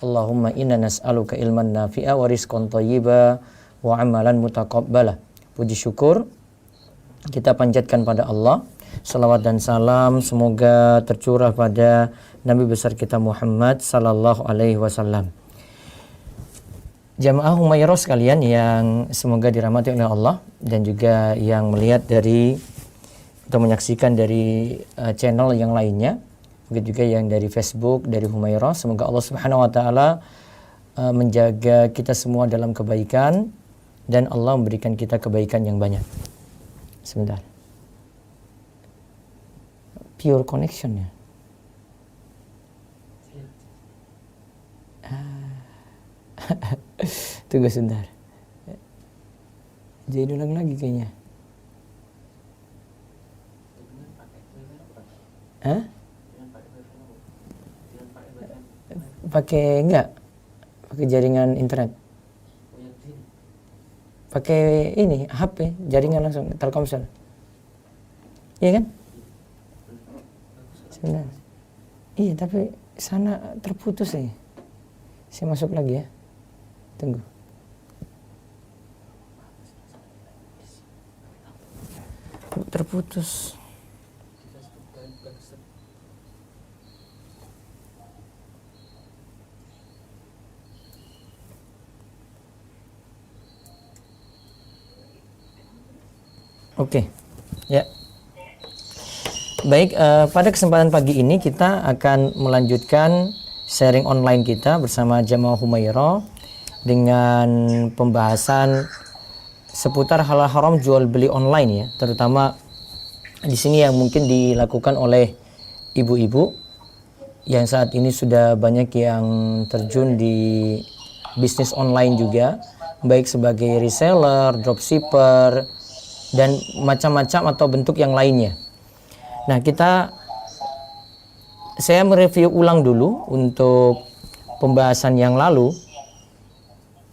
Allahumma inna nas'aluka ilman nafi'a wa rizqan thayyiba wa amalan mutaqabbala. Puji syukur kita panjatkan pada Allah. Salawat dan salam semoga tercurah pada Nabi besar kita Muhammad sallallahu alaihi wasallam. Jamaah Humairah sekalian yang semoga dirahmati oleh Allah dan juga yang melihat dari atau menyaksikan dari channel yang lainnya, begitu juga yang dari Facebook, dari Humairah. Semoga Allah Subhanahu wa taala menjaga kita semua dalam kebaikan dan Allah memberikan kita kebaikan yang banyak. Sebentar. Pure connection ya. Tunggu sebentar. Jadi ulang lagi kayaknya. Hah? Pakai enggak? Pakai jaringan internet. Pakai ini HP, jaringan langsung Telkomsel. Iya kan? Sebentar. Iya, tapi sana terputus nih. Saya masuk lagi ya. Tunggu. Terputus. Oke. Ya. Baik, pada kesempatan pagi ini kita akan melanjutkan sharing online kita bersama Jamaah Humairah dengan pembahasan seputar halal haram jual beli online ya, terutama di sini yang mungkin dilakukan oleh ibu-ibu yang saat ini sudah banyak yang terjun di bisnis online juga, baik sebagai reseller, dropshipper dan macam-macam atau bentuk yang lainnya. Nah, saya mereview ulang dulu untuk pembahasan yang lalu.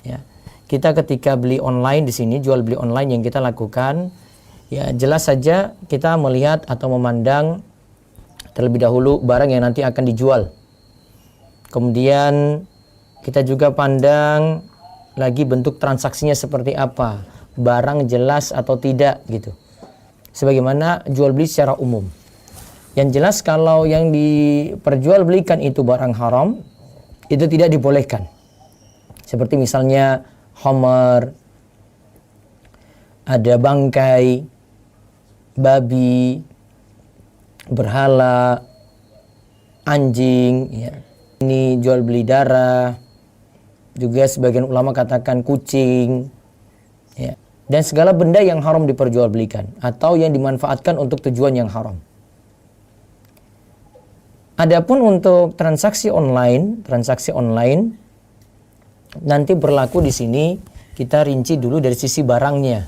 Ya, kita ketika beli online di sini, jual beli online yang kita lakukan, ya jelas saja kita melihat atau memandang terlebih dahulu barang yang nanti akan dijual. Kemudian kita juga pandang lagi bentuk transaksinya seperti apa, barang jelas atau tidak gitu. Sebagaimana jual beli secara umum. Yang jelas kalau yang diperjualbelikan itu barang haram, itu tidak dibolehkan. Seperti misalnya homer, ada bangkai, babi, berhala, anjing, ya. Ini jual beli darah, juga sebagian ulama katakan kucing, ya. Dan segala benda yang haram diperjualbelikan atau yang dimanfaatkan untuk tujuan yang haram. Adapun untuk transaksi online nanti berlaku di sini kita rinci dulu dari sisi barangnya.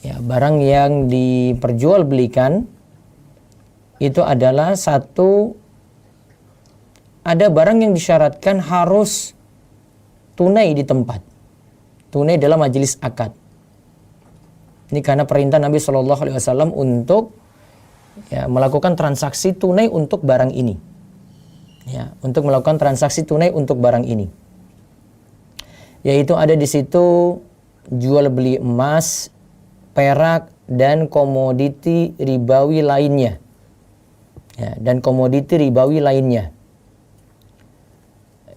Ya, barang yang diperjualbelikan itu adalah ada barang yang disyaratkan harus tunai di tempat. Tunai dalam majelis akad. Ini karena perintah Nabi Shallallahu Alaihi Wasallam untuk melakukan transaksi tunai untuk barang ini. Ya, untuk melakukan transaksi tunai untuk barang ini. Yaitu ada di situ jual beli emas, perak dan komoditi ribawi lainnya. Ya, dan komoditi ribawi lainnya.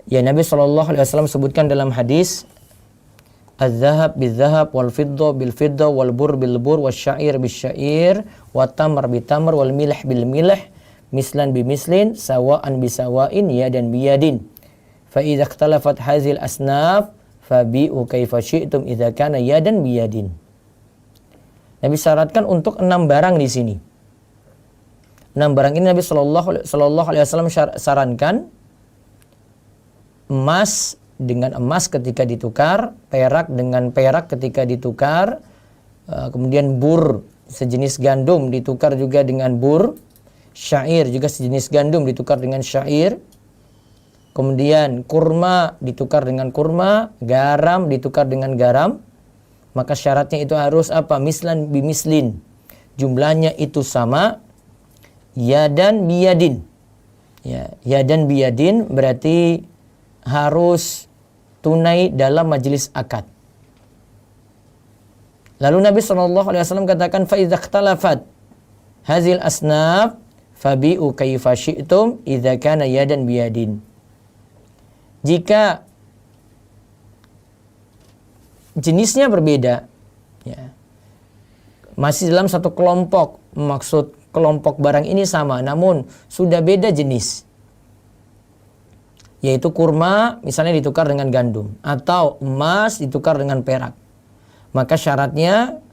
Ya, Nabi Shallallahu Alaihi Wasallam sebutkan dalam hadis, az-zahab bil-zahab wal fidda bil-fidda wal bur bil-bur wasyair bil-syair wat tamr bil-tamr wal milh bil-milh mislan bi-mislin sawa'an bi-sawa'in yadan biyadin fa idza ikhtalafat hadzal asnaf fabi'u kaifa syi'tum idza kana yadan biyadin. Nabi syaratkan untuk 6 barang di sini. 6 barang ini Nabi sallallahu alaihi wasallam sarankan emas dengan emas ketika ditukar, perak dengan perak ketika ditukar, kemudian bur sejenis gandum ditukar juga dengan bur, syair juga sejenis gandum ditukar dengan syair, kemudian kurma ditukar dengan kurma, garam ditukar dengan garam, maka syaratnya itu harus apa? Mislan bimislin, jumlahnya itu sama, yadan biyadin. Ya, yadan biyadin berarti harus tunai dalam majelis akad. Lalu Nabi SAW katakan, فَإِذَا اخْتَلَفَتْ هَذِهِ الْأَصْنَافِ فَبِئُوا كَيْفَ شِئْتُمْ إِذَا كَانَ يَدًا بِيَدٍ. Jika jenisnya berbeda, ya, masih dalam satu kelompok, maksud kelompok barang ini sama, namun sudah beda jenis, yaitu kurma misalnya ditukar dengan gandum, atau emas ditukar dengan perak, maka syaratnya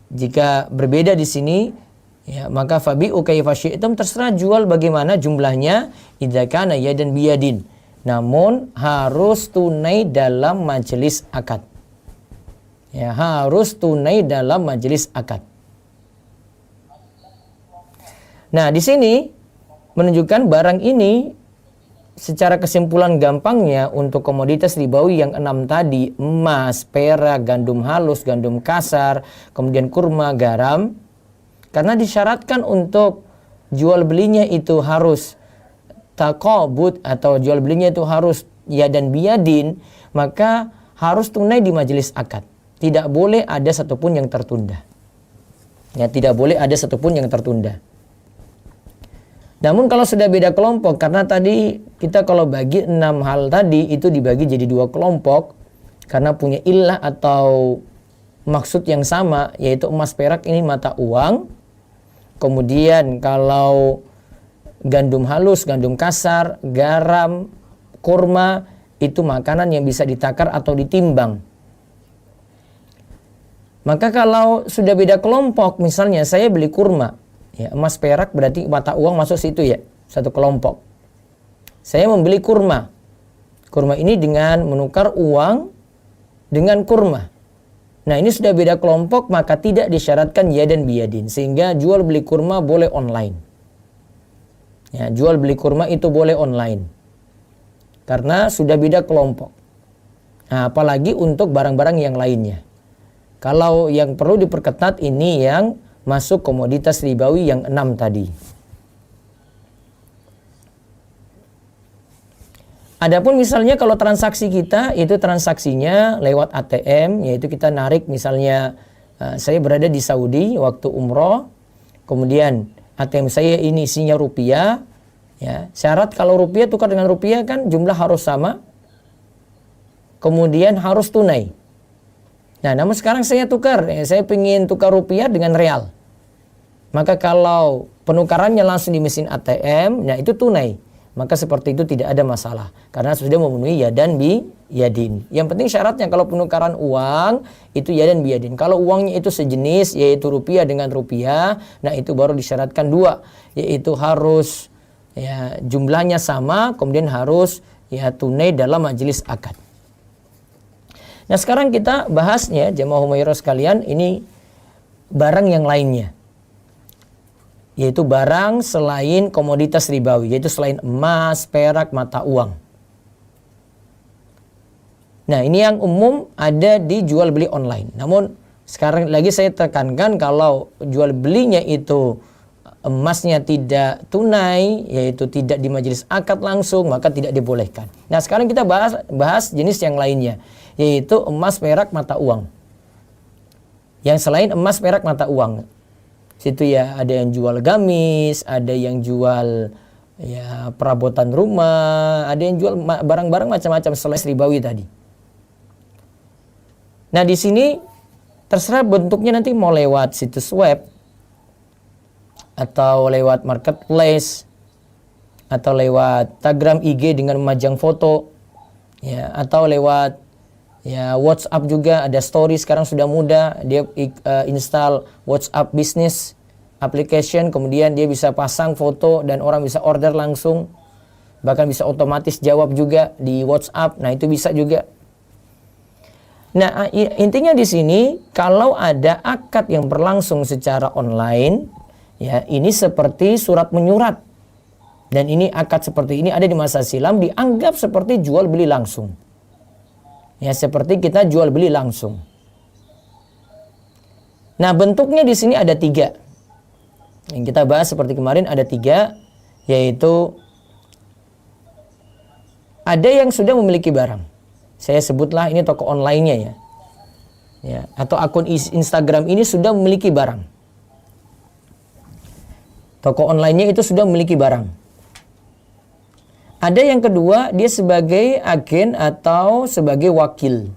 jika berbeda di sini, ya, maka fabi'u kaifa syi'tum, terserah jual bagaimana jumlahnya, idza kana yadan biyadin, namun harus tunai dalam majelis akad. Ya, harus tunai dalam majelis akad. Nah, di sini menunjukkan barang ini secara kesimpulan gampangnya untuk komoditas ribawi yang 6 tadi, emas, perak, gandum halus, gandum kasar, kemudian kurma, garam, karena disyaratkan untuk jual belinya itu harus taqabud atau jual belinya itu harus yadan biyadin, maka harus tunai di majelis akad. Tidak boleh ada satupun yang tertunda. Ya, tidak boleh ada satupun yang tertunda. Namun kalau sudah beda kelompok, karena tadi kita kalau bagi 6 hal tadi itu dibagi jadi 2 kelompok karena punya illah atau maksud yang sama, yaitu emas perak ini mata uang. Kemudian kalau gandum halus, gandum kasar, garam, kurma itu makanan yang bisa ditakar atau ditimbang. Maka kalau sudah beda kelompok, misalnya saya beli kurma, ya, emas perak berarti mata uang masuk situ ya, satu kelompok. Saya membeli kurma. Kurma ini dengan menukar uang dengan kurma. Nah, ini sudah beda kelompok, maka tidak disyaratkan yadan biyadin, sehingga jual beli kurma boleh online. Ya, jual beli kurma itu boleh online. Karena sudah beda kelompok. Nah, apalagi untuk barang-barang yang lainnya. Kalau yang perlu diperketat ini yang masuk komoditas ribawi yang 6 tadi. Adapun misalnya kalau transaksi kita itu transaksinya lewat ATM, yaitu kita narik misalnya saya berada di Saudi waktu umroh, kemudian ATM saya ini isinya rupiah, ya, syarat kalau rupiah tukar dengan rupiah kan jumlah harus sama, kemudian harus tunai. Nah, namun sekarang saya tukar, saya ingin tukar rupiah dengan real. Maka kalau penukarannya langsung di mesin ATM, nah itu tunai. Maka seperti itu tidak ada masalah. Karena sudah memenuhi yadan bi yadin. Yang penting syaratnya kalau penukaran uang, itu yadan bi yadin. Kalau uangnya itu sejenis, yaitu rupiah dengan rupiah, nah itu baru disyaratkan 2. Yaitu harus ya, jumlahnya sama, kemudian harus ya tunai dalam majelis akad. Nah, sekarang kita bahasnya jamaah Humairah sekalian, ini barang yang lainnya, yaitu barang selain komoditas ribawi, yaitu selain emas, perak, mata uang. Nah, ini yang umum ada di jual beli online. Namun sekarang lagi saya tekankan kalau jual belinya itu emasnya tidak tunai, yaitu tidak di majelis akad langsung, maka tidak dibolehkan. Nah, sekarang kita bahas jenis yang lainnya, yaitu emas, perak, mata uang. Yang selain emas, perak, mata uang. Situ ya ada yang jual gamis, ada yang jual ya perabotan rumah, ada yang jual barang-barang macam-macam selain ribawi tadi. Nah, di sini terserah bentuknya nanti mau lewat situs web atau lewat marketplace atau lewat Instagram, IG dengan memajang foto, ya, atau lewat ya WhatsApp juga ada story sekarang sudah mudah, dia install WhatsApp business application, kemudian dia bisa pasang foto dan orang bisa order langsung, bahkan bisa otomatis jawab juga di WhatsApp. Nah, itu bisa juga. Nah, intinya di sini kalau ada akad yang berlangsung secara online, ya ini seperti surat menyurat. Dan ini akad seperti ini ada di masa silam dianggap seperti jual beli langsung. Ya, seperti kita jual beli langsung. Nah, bentuknya di sini ada 3. Yang kita bahas seperti kemarin ada 3, yaitu ada yang sudah memiliki barang. Saya sebutlah ini toko online-nya ya. Ya, atau akun Instagram ini sudah memiliki barang. Toko online-nya itu sudah memiliki barang. Ada yang kedua, dia sebagai agen atau sebagai wakil.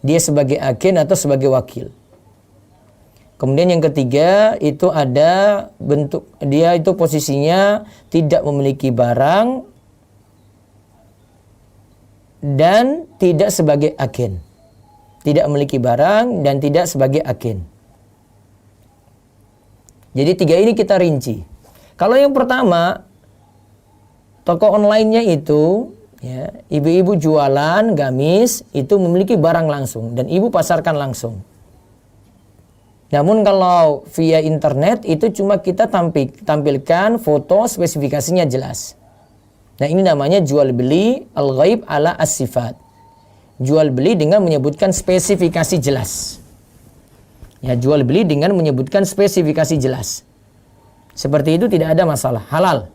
Dia sebagai agen atau sebagai wakil. Kemudian yang ketiga, itu ada bentuk, dia itu posisinya tidak memiliki barang dan tidak sebagai agen. Tidak memiliki barang dan tidak sebagai agen. Jadi tiga ini kita rinci. Kalau yang pertama, toko online-nya itu, ya, ibu-ibu jualan gamis itu memiliki barang langsung dan ibu pasarkan langsung. Namun kalau via internet itu cuma kita tampilkan foto spesifikasinya jelas. Nah ini namanya jual beli al-ghaib ala as-sifat. Jual beli dengan menyebutkan spesifikasi jelas. Ya, jual beli dengan menyebutkan spesifikasi jelas. Seperti itu tidak ada masalah, halal.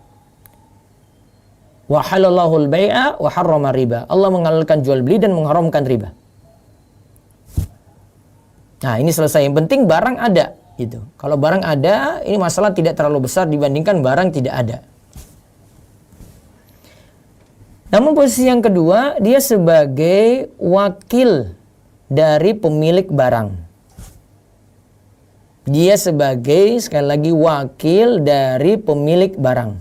Wa halallahu al-bai'a wa harrama riba. Allah menghalalkan jual beli dan mengharamkan riba. Nah, ini selesai. Yang penting barang ada gitu. Kalau barang ada, ini masalah tidak terlalu besar dibandingkan barang tidak ada. Namun posisi yang kedua, dia sebagai wakil dari pemilik barang. Dia sebagai, sekali lagi, wakil dari pemilik barang.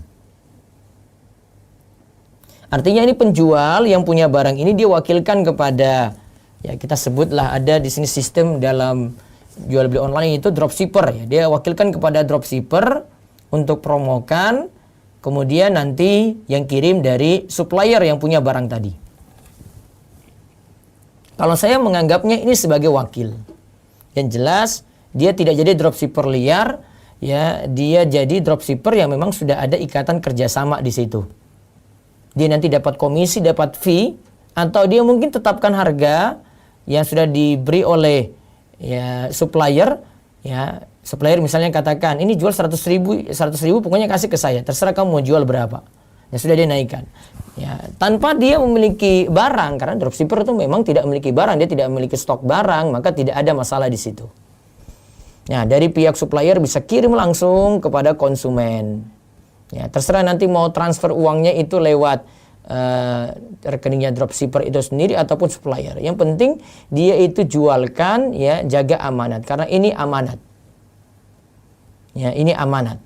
Artinya ini penjual yang punya barang ini dia wakilkan kepada, ya kita sebutlah ada di sini sistem dalam jual beli online itu dropshipper. Ya. Dia wakilkan kepada dropshipper untuk promokan. Kemudian nanti yang kirim dari supplier yang punya barang tadi. Kalau saya menganggapnya ini sebagai wakil. Yang jelas dia tidak jadi dropshipper liar, ya dia jadi dropshipper yang memang sudah ada ikatan kerjasama di situ. Dia nanti dapat komisi, dapat fee, atau dia mungkin tetapkan harga yang sudah diberi oleh ya supplier, ya. Supplier misalnya katakan, ini jual 100 ribu pokoknya kasih ke saya. Terserah kamu mau jual berapa. Ya sudah dia naikkan. Ya, tanpa dia memiliki barang, karena dropshipper itu memang tidak memiliki barang, dia tidak memiliki stok barang, maka tidak ada masalah di situ. Ya, dari pihak supplier bisa kirim langsung kepada konsumen. Ya, terserah nanti mau transfer uangnya itu lewat rekeningnya dropshipper itu sendiri ataupun supplier. Yang penting dia itu jualkan, ya jaga amanat, karena ini amanat. Ya, ini amanat.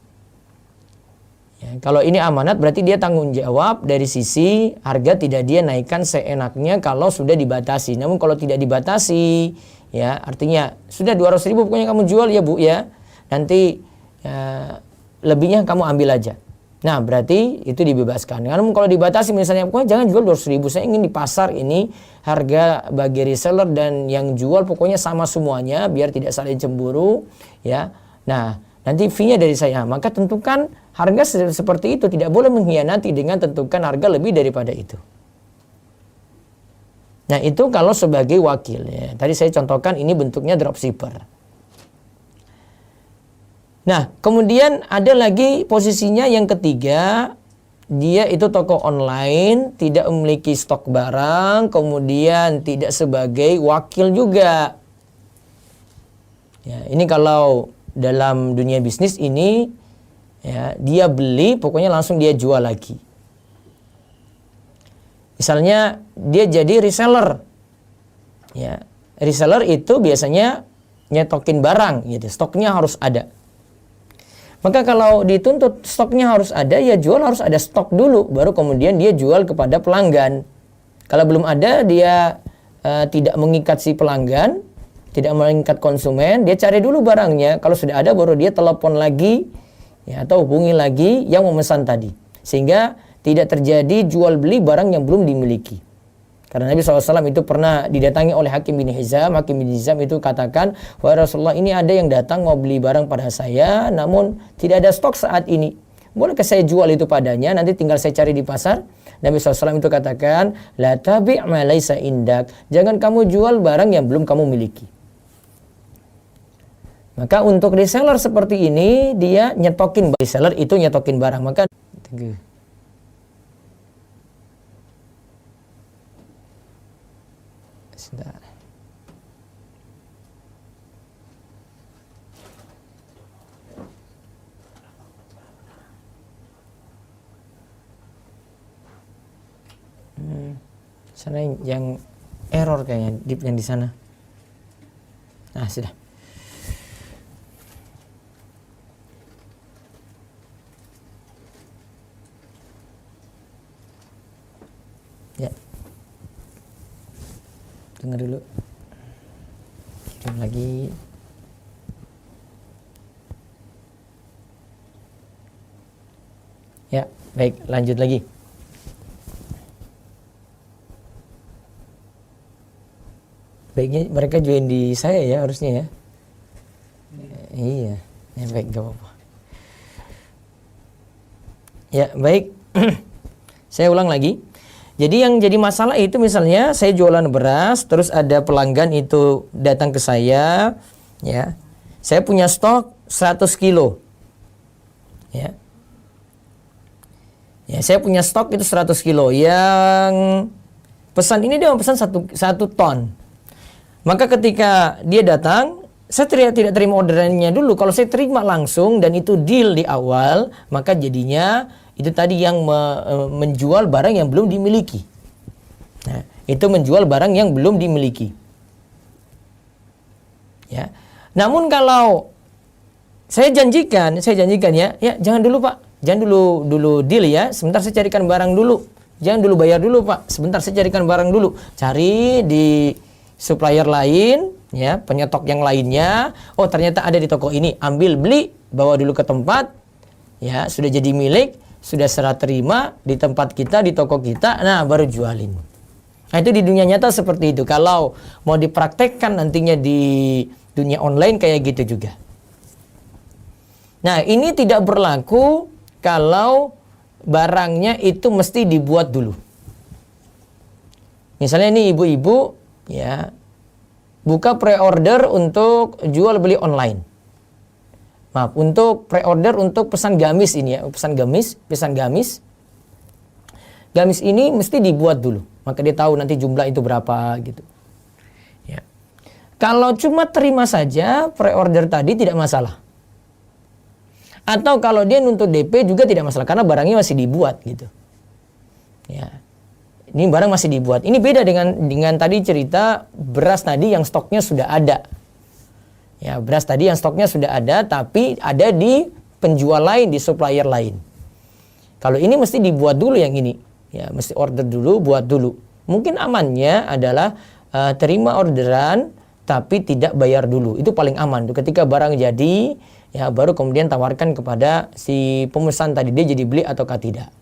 Ya, kalau ini amanat berarti dia tanggung jawab dari sisi harga tidak dia naikkan seenaknya kalau sudah dibatasi. Namun kalau tidak dibatasi, ya artinya sudah 200 ribu pokoknya kamu jual ya Bu ya. Nanti ya, lebihnya kamu ambil aja. Nah berarti itu dibebaskan. Namun kalau dibatasi misalnya pokoknya jangan jual 200 ribu. Saya ingin di pasar ini harga bagi reseller dan yang jual pokoknya sama semuanya biar tidak saling cemburu. Ya, nah nanti fee-nya dari saya, maka tentukan harga seperti itu, tidak boleh mengkhianati dengan tentukan harga lebih daripada itu. Nah itu kalau sebagai wakil ya. Tadi saya contohkan ini bentuknya dropshipper. Nah kemudian ada lagi posisinya yang ketiga, dia itu toko online, tidak memiliki stok barang, kemudian tidak sebagai wakil juga. Ya, ini kalau dalam dunia bisnis ini ya, dia beli pokoknya langsung dia jual lagi. Misalnya dia jadi reseller. Ya, reseller itu biasanya nyetokin barang gitu, stoknya harus ada. Maka kalau dituntut stoknya harus ada, ya jual harus ada stok dulu baru kemudian dia jual kepada pelanggan. Kalau belum ada dia tidak mengikat si pelanggan, tidak mengikat konsumen, dia cari dulu barangnya. Kalau sudah ada baru dia telepon lagi ya, atau hubungi lagi yang memesan tadi. Sehingga tidak terjadi jual beli barang yang belum dimiliki. Karena Nabi SAW itu pernah didatangi oleh Hakim bin Hizam. Hakim bin Hizam itu katakan, wahai Rasulullah ini ada yang datang mau beli barang pada saya, namun tidak ada stok saat ini. Bolehkah saya jual itu padanya? Nanti tinggal saya cari di pasar. Nabi SAW itu katakan, la tabi' ma laisa indak. Jangan kamu jual barang yang belum kamu miliki. Maka untuk reseller seperti ini, dia nyetokin, reseller itu nyetokin barang. Maka Sebentar. Sana yang error kayaknya yang di sana. Nah, sudah. Ya. Dengar dulu. Kirim lagi. Ya, baik, lanjut lagi. Baiknya mereka join di saya ya harusnya ya. Iya, ya baik, gak apa-apa. Ya baik, saya ulang lagi. Jadi yang jadi masalah itu misalnya saya jualan beras, terus ada pelanggan itu datang ke saya, ya. Saya punya stok 100 kilo, ya. Ya, saya punya stok itu 100 kilo. Yang pesan ini dia pesan 1 ton. Maka ketika dia datang, saya tidak terima orderannya dulu. Kalau saya terima langsung dan itu deal di awal, maka jadinya itu tadi yang menjual barang yang belum dimiliki. Nah, itu menjual barang yang belum dimiliki. Ya. Namun kalau saya janjikan ya, jangan dulu Pak, jangan dulu deal ya. Sebentar saya carikan barang dulu. Jangan dulu bayar dulu Pak. Sebentar saya carikan barang dulu. Cari di supplier lain, ya, penyetok yang lainnya. Oh, ternyata ada di toko ini. Ambil, beli, bawa dulu ke tempat. Ya, sudah jadi milik, sudah serah terima di tempat kita, di toko kita. Nah, baru jualin. Nah, itu di dunia nyata seperti itu. Kalau mau dipraktekkan nantinya di dunia online kayak gitu juga. Nah, ini tidak berlaku kalau barangnya itu mesti dibuat dulu. Misalnya ini ibu-ibu, ya, buka pre-order untuk jual beli online. Maaf, untuk pre-order untuk pesan gamis ini ya, pesan gamis. Gamis ini mesti dibuat dulu, maka dia tahu nanti jumlah itu berapa gitu. Ya. Kalau cuma terima saja pre-order tadi tidak masalah. Atau kalau dia nuntut DP juga tidak masalah karena barangnya masih dibuat gitu. Ya. Ini barang masih dibuat. Ini beda dengan tadi cerita beras tadi yang stoknya sudah ada. Ya, beras tadi yang stoknya sudah ada tapi ada di penjual lain, di supplier lain. Kalau ini mesti dibuat dulu yang ini. Ya, mesti order dulu, buat dulu. Mungkin amannya adalah terima orderan tapi tidak bayar dulu. Itu paling aman tuh. Ketika barang jadi, ya baru kemudian tawarkan kepada si pemesan tadi dia jadi beli ataukah tidak.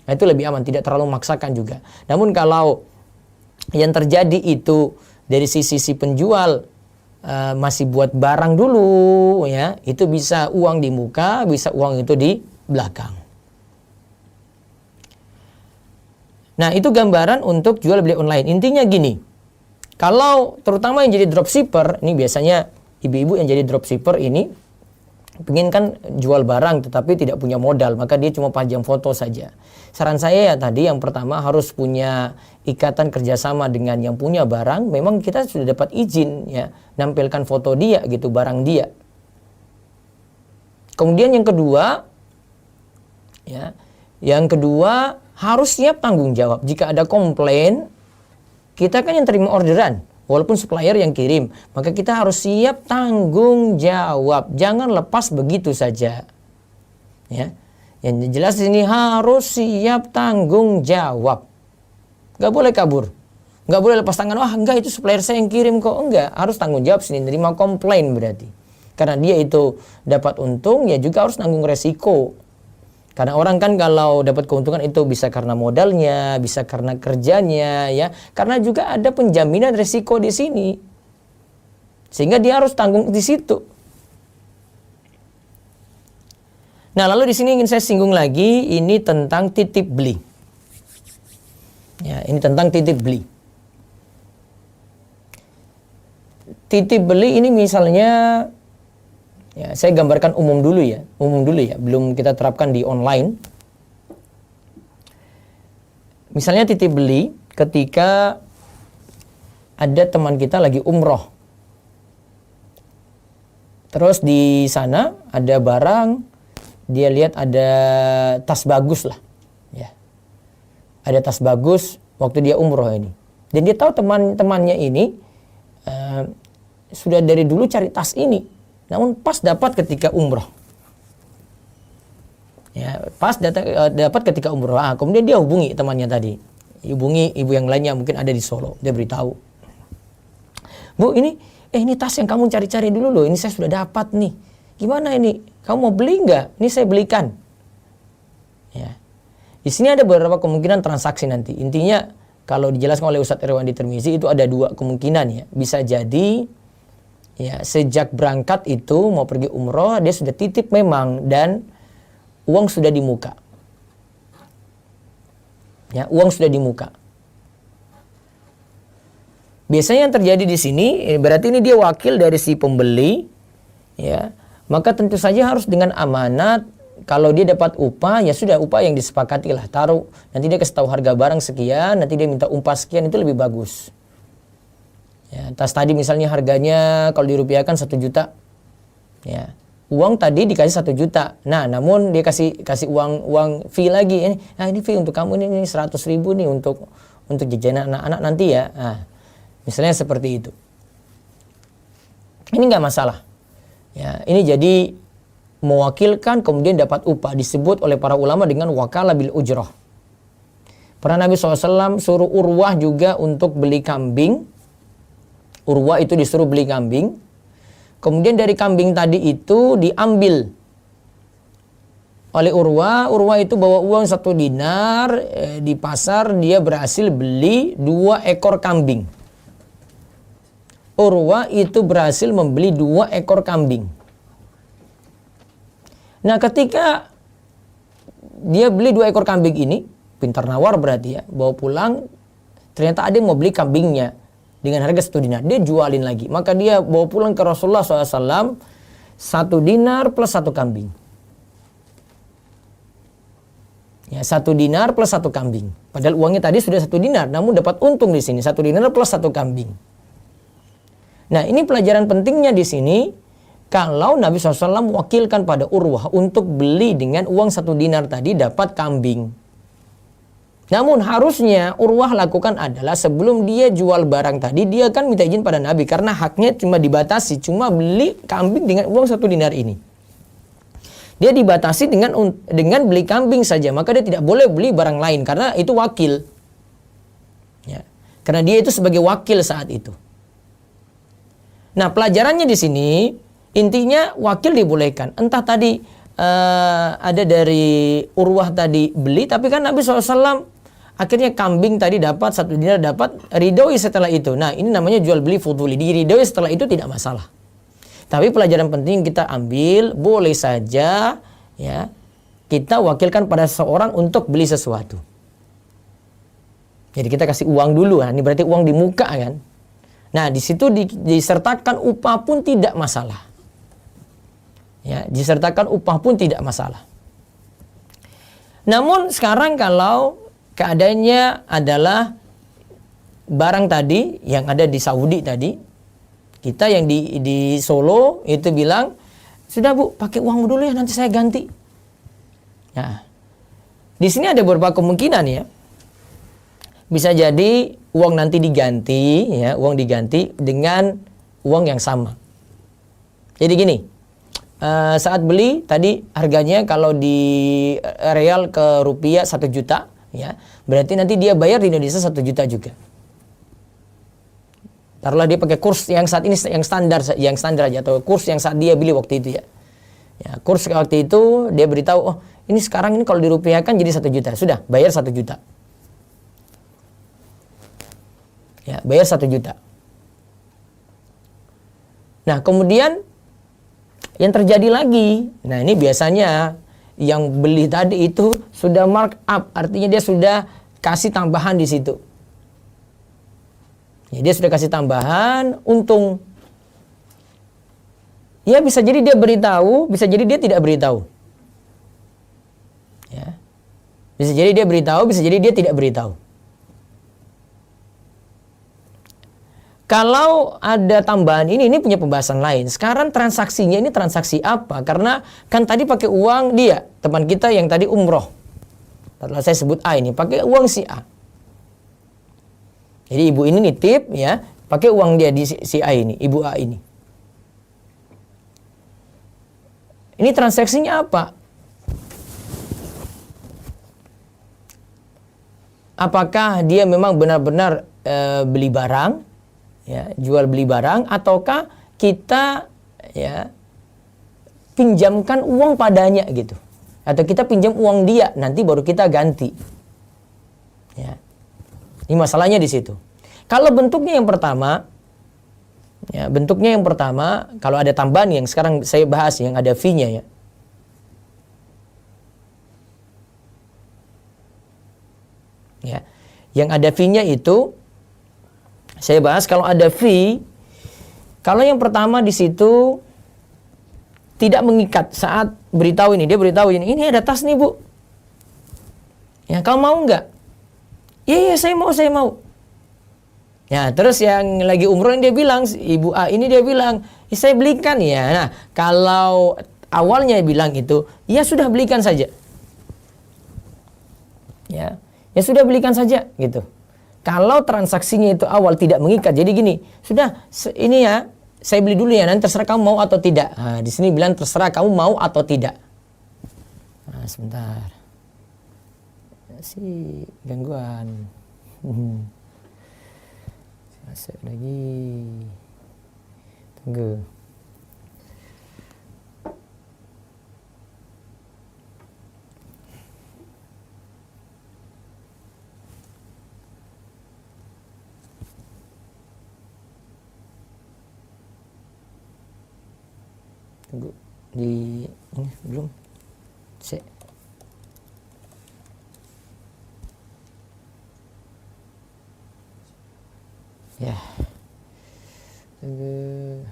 Nah, itu lebih aman, tidak terlalu memaksakan juga. Namun kalau yang terjadi itu dari sisi si penjual masih buat barang dulu, ya, itu bisa uang di muka, bisa uang itu di belakang. Nah, itu gambaran untuk jual beli online. Intinya gini, kalau terutama yang jadi dropshipper, ini biasanya ibu-ibu yang jadi dropshipper ini pengen kan jual barang tetapi tidak punya modal, maka dia cuma pajang foto saja. Saran saya ya tadi yang pertama harus punya ikatan kerjasama dengan yang punya barang. Memang kita sudah dapat izin ya nampilkan foto dia gitu, barang dia. Kemudian yang kedua harus siap tanggung jawab. Jika ada komplain, kita kan yang terima orderan. Walaupun supplier yang kirim, maka kita harus siap tanggung jawab. Jangan lepas begitu saja. Ya. Yang jelas ini harus siap tanggung jawab. Gak boleh kabur. Gak boleh lepas tangan. Wah enggak, itu supplier saya yang kirim kok. Enggak, harus tanggung jawab sini. Nerima komplain berarti. Karena dia itu dapat untung, ya juga harus nanggung resiko. Karena orang kan kalau dapat keuntungan itu bisa karena modalnya, bisa karena kerjanya, ya. Karena juga ada penjaminan resiko di sini. Sehingga dia harus tanggung di situ. Nah, lalu di sini ingin saya singgung lagi, ini tentang titip beli. Ya, ini tentang titip beli. Titip beli ini misalnya, ya, saya gambarkan umum dulu ya, belum kita terapkan di online. Misalnya titip beli ketika ada teman kita lagi umroh. Terus di sana ada barang, dia lihat ada tas bagus lah. Ya. Ada tas bagus waktu dia umroh ini. Dan dia tahu teman-temannya ini sudah dari dulu cari tas ini. Namun pas dapat ketika umroh. Ya, pas dapat ketika umroh. Kemudian dia hubungi temannya tadi. Hubungi ibu yang lainnya mungkin ada di Solo. Dia beritahu. Bu, ini tas yang kamu cari-cari dulu loh. Ini saya sudah dapat nih. Gimana ini? Kamu mau beli nggak? Ini saya belikan. Ya. Di sini ada beberapa kemungkinan transaksi nanti. Intinya kalau dijelaskan oleh Ustadz Irwandi Tirmizi itu ada dua kemungkinan ya. Bisa jadi ya sejak berangkat itu mau pergi umroh dia sudah titip memang dan uang sudah di muka. Ya, uang sudah di muka. Biasanya yang terjadi di sini berarti ini dia wakil dari si pembeli ya. Maka tentu saja harus dengan amanat. Kalau dia dapat upah, ya sudah upah yang disepakati lah. Taruh, nanti dia kasih tahu harga barang sekian, nanti dia minta upah sekian, itu lebih bagus. Ya, tas tadi misalnya harganya kalau dirupiahkan 1 juta. Ya, uang tadi dikasih 1 juta. Nah, namun dia kasih uang fee lagi. Ini fee untuk kamu ini 100 ribu nih untuk jajanan anak-anak nanti ya. Nah, misalnya seperti itu. Ini nggak masalah. Ya, ini jadi mewakilkan kemudian dapat upah disebut oleh para ulama dengan wakalah bil ujrah. Pernah Nabi SAW suruh Urwah juga untuk beli kambing. Urwah itu disuruh beli kambing. Kemudian dari kambing tadi itu diambil oleh Urwah. Urwah itu bawa uang 1 dinar di pasar dia berhasil beli 2 ekor kambing. Urwah itu berhasil membeli 2 ekor kambing. Nah, ketika dia beli 2 ekor kambing ini, pintar nawar berarti ya, bawa pulang, ternyata ada yang mau beli kambingnya dengan harga 1 dinar. Dia jualin lagi. Maka dia bawa pulang ke Rasulullah SAW 1 dinar plus 1 kambing. Ya, 1 dinar plus 1 kambing. Padahal uangnya tadi sudah 1 dinar, namun dapat untung di sini 1 dinar plus 1 kambing. Nah, ini pelajaran pentingnya di sini. Kalau Nabi SAW mewakilkan pada Urwah untuk beli dengan uang 1 dinar tadi dapat kambing. Namun harusnya Urwah lakukan adalah sebelum dia jual barang tadi dia kan minta izin pada Nabi. Karena haknya cuma dibatasi, cuma beli kambing dengan uang 1 dinar ini. Dia dibatasi dengan beli kambing saja. Maka dia tidak boleh beli barang lain karena itu wakil. Ya. Karena dia itu sebagai wakil saat itu. Nah, pelajarannya di sini intinya wakil dibolehkan. Entah tadi ada dari Urwah tadi beli, tapi kan Nabi SAW akhirnya kambing tadi dapat 1 dinar dapat ridhoi setelah itu. Nah, ini namanya jual beli fuduli. Diridhoi setelah itu tidak masalah. Tapi pelajaran penting kita ambil, boleh saja ya kita wakilkan pada seseorang untuk beli sesuatu. Jadi kita kasih uang dulu, ini berarti uang di muka kan. Nah, di situ disertakan upah pun tidak masalah. Ya, disertakan upah pun tidak masalah. Namun sekarang kalau keadaannya adalah barang tadi yang ada di Saudi tadi, kita yang di Solo itu bilang, sudah Bu, pakai uang dulu ya nanti saya ganti. Nah, di sini ada beberapa kemungkinan ya. Bisa jadi uang nanti diganti, ya, uang diganti dengan uang yang sama. Jadi gini. Saat beli tadi harganya kalau di real ke rupiah 1 juta ya, berarti nanti dia bayar di Indonesia 1 juta juga. Taruhlah dia pakai kurs yang saat ini yang standar aja atau kurs yang saat dia beli waktu itu ya. Ya, kurs waktu itu dia beritahu, oh ini sekarang ini kalau dirupiahkan jadi 1 juta. Sudah, bayar 1 juta. Ya, bayar 1 juta. Nah, kemudian yang terjadi lagi, nah ini biasanya yang beli tadi itu sudah mark up, artinya dia sudah kasih tambahan di situ. Ya, dia sudah kasih tambahan untung. Ya bisa jadi dia beritahu, bisa jadi dia tidak beritahu. Ya, bisa jadi dia beritahu, bisa jadi dia tidak beritahu. Kalau ada tambahan ini punya pembahasan lain. Sekarang transaksinya ini transaksi apa? Karena kan tadi pakai uang dia, teman kita yang tadi umroh. Setelah saya sebut A ini, pakai uang si A. Jadi ibu ini nitip ya, pakai uang dia di si A ini, ibu A ini. Ini transaksinya apa? Apakah dia memang benar-benar beli barang? Ya, jual beli barang, ataukah kita ya pinjamkan uang padanya gitu, atau kita pinjam uang dia nanti baru kita ganti. Ya, ini masalahnya di situ. Kalau bentuknya yang pertama, ya bentuknya yang pertama, kalau ada tambahan yang sekarang saya bahas yang ada fee-nya ya. Ya, yang ada fee-nya itu saya bahas kalau ada fee. Kalau yang pertama di situ tidak mengikat saat beritahu ini, dia beritahu ini ada tas nih bu. Ya, kamu mau nggak? Iya, saya mau. Ya, terus yang lagi umroh dia bilang, ibu A ini dia bilang, saya belikan ya. Nah, kalau awalnya bilang itu, ya sudah belikan saja. Ya sudah belikan saja gitu. Kalau transaksinya itu awal tidak mengikat, jadi gini, sudah ini ya, saya beli dulu ya, nanti terserah kamu mau atau tidak. Nah, di sini bilang terserah kamu mau atau tidak. Nah, sebentar. Si gangguan. Masuk lagi. Tunggu. Tunggu di ini belum sih. Ya. Tunggu.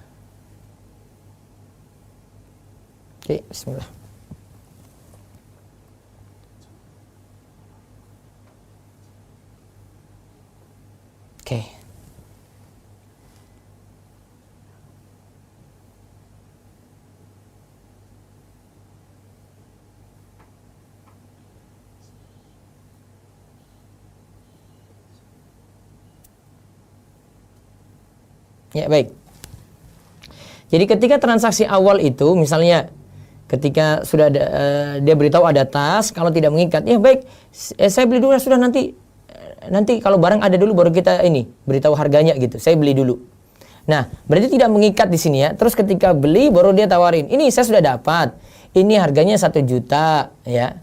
Oke, bismillah. Oke. Ya, baik. Jadi ketika transaksi awal itu, misalnya ketika sudah ada, dia beritahu ada tas, kalau tidak mengikat, ya baik, saya beli dulu, sudah nanti kalau barang ada dulu baru kita ini beritahu harganya gitu. Saya beli dulu. Nah, berarti tidak mengikat di sini ya. Terus ketika beli baru dia tawarin, ini saya sudah dapat, ini harganya 1 juta ya.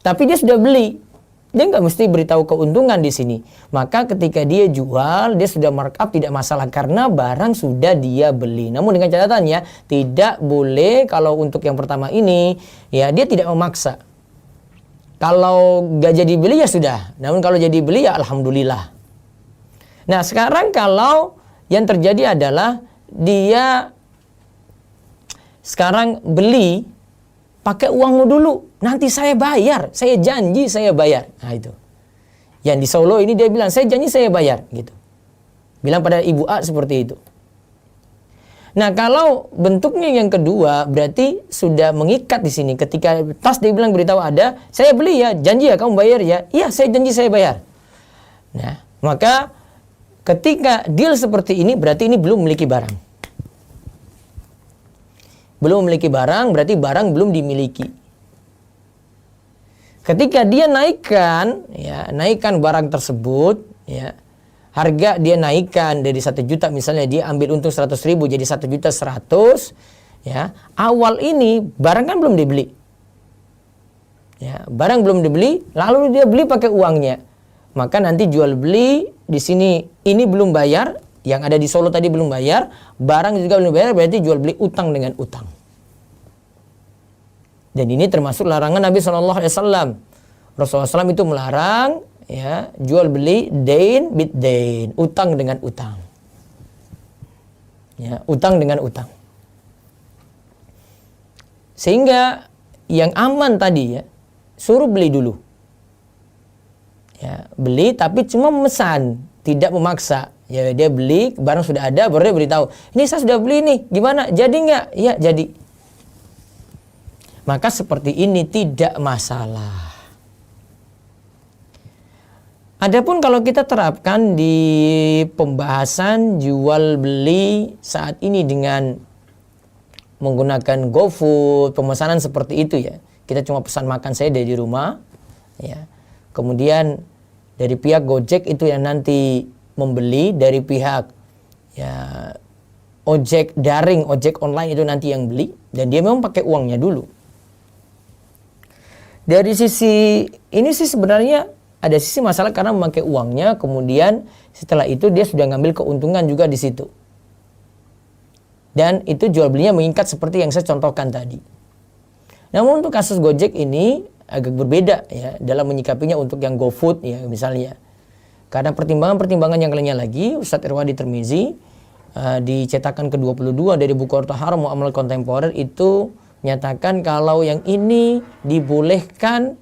Tapi dia sudah beli. Dia nggak mesti beritahu keuntungan di sini. Maka ketika dia jual, dia sudah markup tidak masalah karena barang sudah dia beli. Namun dengan catatannya tidak boleh kalau untuk yang pertama ini ya dia tidak memaksa. Kalau nggak jadi beli ya sudah. Namun kalau jadi beli ya alhamdulillah. Nah sekarang kalau yang terjadi adalah dia sekarang beli pakai uangmu dulu, nanti saya bayar, saya janji saya bayar. Nah itu. Yang di Solo ini dia bilang, saya janji saya bayar. Gitu. Bilang pada ibu A seperti itu. Nah kalau bentuknya yang kedua, berarti sudah mengikat di sini. Ketika tas dia bilang beritahu ada, saya beli ya, janji ya kamu bayar ya. Iya saya janji saya bayar. Nah maka ketika deal seperti ini, berarti ini belum memiliki barang. Belum memiliki barang, berarti barang belum dimiliki. Ketika dia naikkan barang tersebut, ya, harga dia naikkan dari 1 juta, misalnya dia ambil untung 100.000 jadi 1 juta 100, ya, awal ini barang kan belum dibeli. Ya, barang belum dibeli, lalu dia beli pakai uangnya. Maka nanti jual beli di sini ini belum bayar. Yang ada di Solo tadi belum bayar, barang juga belum bayar, berarti jual beli utang dengan utang. Dan ini termasuk larangan Nabi SAW. Rasulullah SAW itu melarang ya jual beli dain bid dain, utang dengan utang. Ya, utang dengan utang. Sehingga yang aman tadi ya, suruh beli dulu. Ya, beli tapi cuma memesan, tidak memaksa. Ya dia beli, barang sudah ada, baru dia beritahu, ini saya sudah beli nih, gimana? Jadi nggak? Ya jadi. Maka seperti ini tidak masalah. Adapun kalau kita terapkan di pembahasan jual beli saat ini dengan menggunakan GoFood, pemesanan seperti itu ya. Kita cuma pesan makan saya dari rumah, ya. Kemudian dari pihak Gojek itu yang nanti membeli, dari pihak ya ojek daring, ojek online itu nanti yang beli, dan dia memang pakai uangnya dulu. Dari sisi ini sih sebenarnya ada sisi masalah karena memakai uangnya, kemudian setelah itu dia sudah ngambil keuntungan juga di situ. Dan itu jual belinya mengikat seperti yang saya contohkan tadi. Namun untuk kasus Gojek ini agak berbeda ya dalam menyikapinya untuk yang GoFood ya misalnya. Karena pertimbangan-pertimbangan yang lainnya lagi, Ustadz Irwadi Tirmizi di cetakan ke-22 dari buku Harta Haram Muamalah Kontemporer itu menyatakan kalau yang ini dibolehkan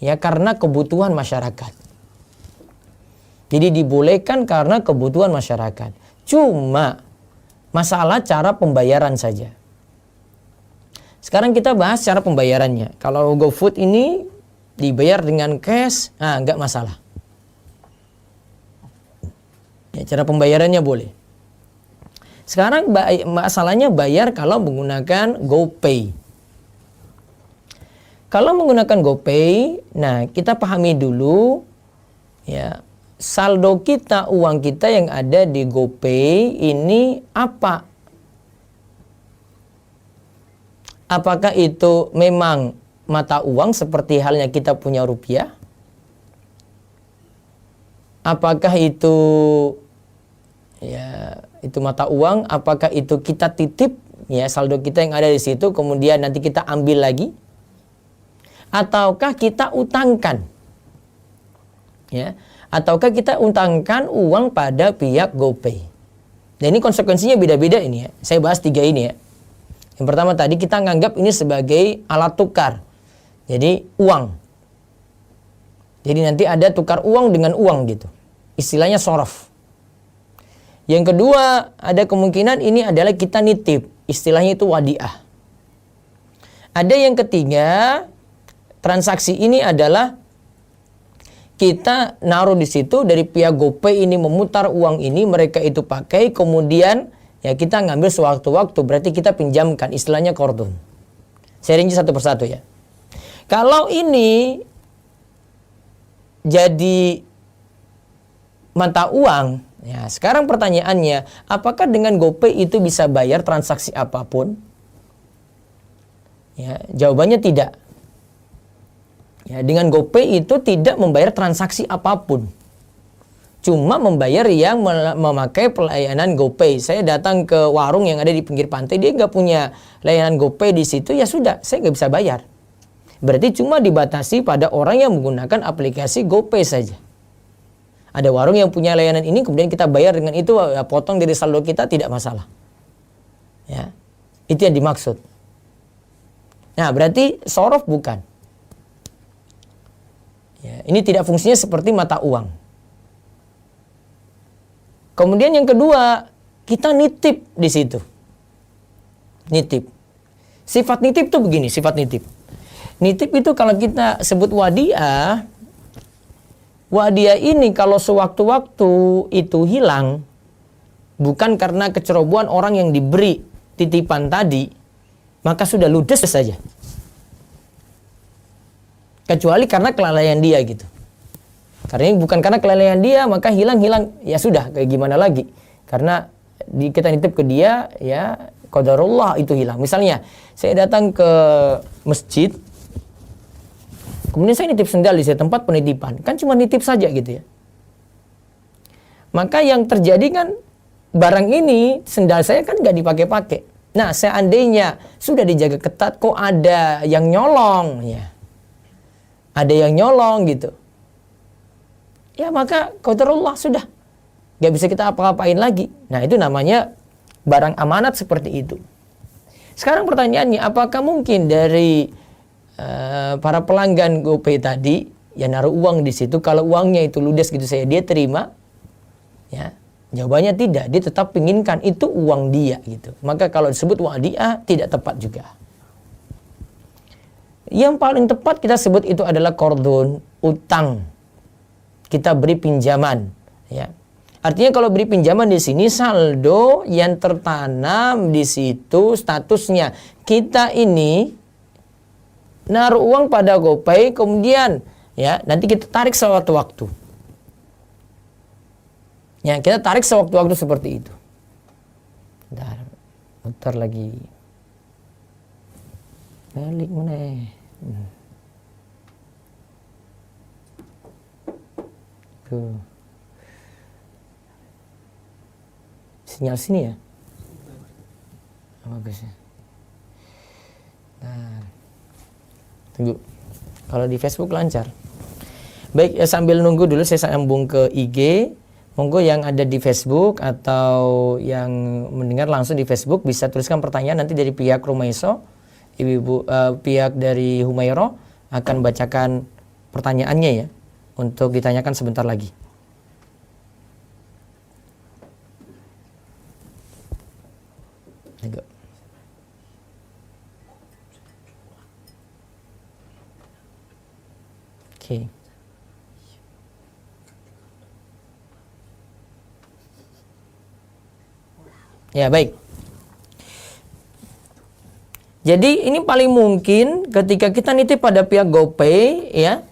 ya karena kebutuhan masyarakat. Jadi dibolehkan karena kebutuhan masyarakat. Cuma masalah cara pembayaran saja. Sekarang kita bahas cara pembayarannya. Kalau GoFood ini dibayar dengan cash, nggak masalah. Ya, cara pembayarannya boleh. Sekarang masalahnya bayar kalau menggunakan GoPay. Kalau menggunakan GoPay, nah kita pahami dulu ya saldo kita, uang kita yang ada di GoPay ini apa? Apakah itu memang mata uang seperti halnya kita punya rupiah? Apakah itu ya itu mata uang? Apakah itu kita titip ya saldo kita yang ada di situ kemudian nanti kita ambil lagi? Ataukah kita utangkan? Ya, ataukah kita utangkan uang pada pihak GoPay? Dan ini konsekuensinya beda-beda ini ya. Saya bahas 3 ini ya. Yang pertama tadi kita nganggap ini sebagai alat tukar. Jadi uang. Jadi nanti ada tukar uang dengan uang gitu. Istilahnya sorof. Yang kedua ada kemungkinan ini adalah kita nitip. Istilahnya itu wadiah. Ada yang ketiga, transaksi ini adalah kita naruh di situ dari pihak GoPay ini memutar uang ini, mereka itu pakai, kemudian ya kita ngambil sewaktu-waktu, berarti kita pinjamkan, istilahnya kordon. Saya rinci satu persatu ya. Kalau ini jadi mata uang, ya sekarang pertanyaannya, apakah dengan GoPay itu bisa bayar transaksi apapun? Ya, jawabannya tidak. Ya, dengan GoPay itu tidak membayar transaksi apapun. Cuma membayar yang memakai pelayanan GoPay. Saya datang ke warung yang ada di pinggir pantai, dia nggak punya layanan GoPay di situ, ya sudah, saya nggak bisa bayar. Berarti cuma dibatasi pada orang yang menggunakan aplikasi GoPay saja. Ada warung yang punya layanan ini, kemudian kita bayar dengan itu, ya, potong dari saldo kita, tidak masalah. Ya, itu yang dimaksud. Nah, berarti sorof bukan. Ya, ini tidak fungsinya seperti mata uang. Kemudian yang kedua, kita nitip di situ. Nitip. Sifat nitip itu begini, sifat nitip. Nitip itu kalau kita sebut wadiah, wadiah ini kalau sewaktu-waktu itu hilang, bukan karena kecerobohan orang yang diberi titipan tadi, maka sudah ludes saja. Kecuali karena kelalaian dia gitu. Karena bukan karena kelalaian dia, maka hilang-hilang, ya sudah, kayak gimana lagi. Karena kita nitip ke dia, ya qadarullah itu hilang. Misalnya, saya datang ke masjid, kemudian saya nitip sendal di tempat penitipan. Kan cuma nitip saja gitu ya. Maka yang terjadi kan, barang ini, sendal saya kan nggak dipakai-pakai. Nah, seandainya sudah dijaga ketat, kok ada yang nyolong, ya. Ada yang nyolong gitu. Ya maka qadarullah sudah. Gak bisa kita apa-apain lagi. Nah itu namanya barang amanat seperti itu. Sekarang pertanyaannya, apakah mungkin dari para pelanggan GoPay tadi yang naruh uang di situ, kalau uangnya itu ludes gitu saya, dia terima? Ya. Jawabannya tidak, dia tetap inginkan itu uang dia gitu. Maka kalau disebut wadiah tidak tepat juga. Yang paling tepat kita sebut itu adalah qardun, utang. Kita beri pinjaman, ya. Artinya kalau beri pinjaman di sini saldo yang tertanam di situ statusnya kita ini naruh uang pada GoPay, kemudian ya nanti kita tarik sewaktu-waktu. Ya, kita tarik sewaktu-waktu seperti itu. Bentar, muter lagi. Balik mana? Tuh. Sinyal sini ya? Bagus ya. Nah, tunggu. Kalau di Facebook lancar. Baik, ya sambil nunggu dulu saya sambung ke IG. Monggo yang ada di Facebook atau yang mendengar langsung di Facebook bisa tuliskan pertanyaan nanti dari pihak Rumaiso, ibu-ibu pihak dari Humairah akan bacakan pertanyaannya ya untuk ditanyakan sebentar lagi. Oke. Ya, baik. Jadi ini paling mungkin ketika kita nitip pada pihak GoPay ya,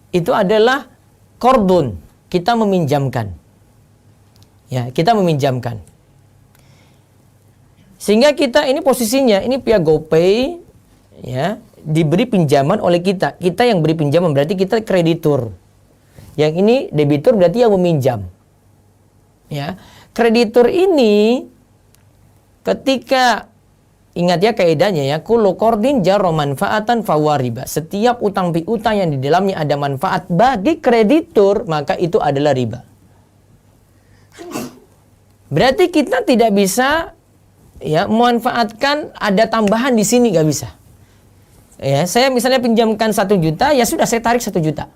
itu adalah qardun, kita meminjamkan. Ya, kita meminjamkan. Sehingga kita ini posisinya ini pihak GoPay ya, diberi pinjaman oleh kita. Kita yang beri pinjaman berarti kita kreditur. Yang ini debitur berarti yang meminjam. Ya. Kreditur ini ketika ingat ya kaidahnya ya, kullu qardin jarra manfaatan fahuwa riba. Setiap utang piutang yang di dalamnya ada manfaat bagi kreditur, maka itu adalah riba. Berarti kita tidak bisa ya memanfaatkan ada tambahan di sini, nggak bisa. Ya, saya misalnya pinjamkan 1 juta, ya sudah saya tarik 1 juta.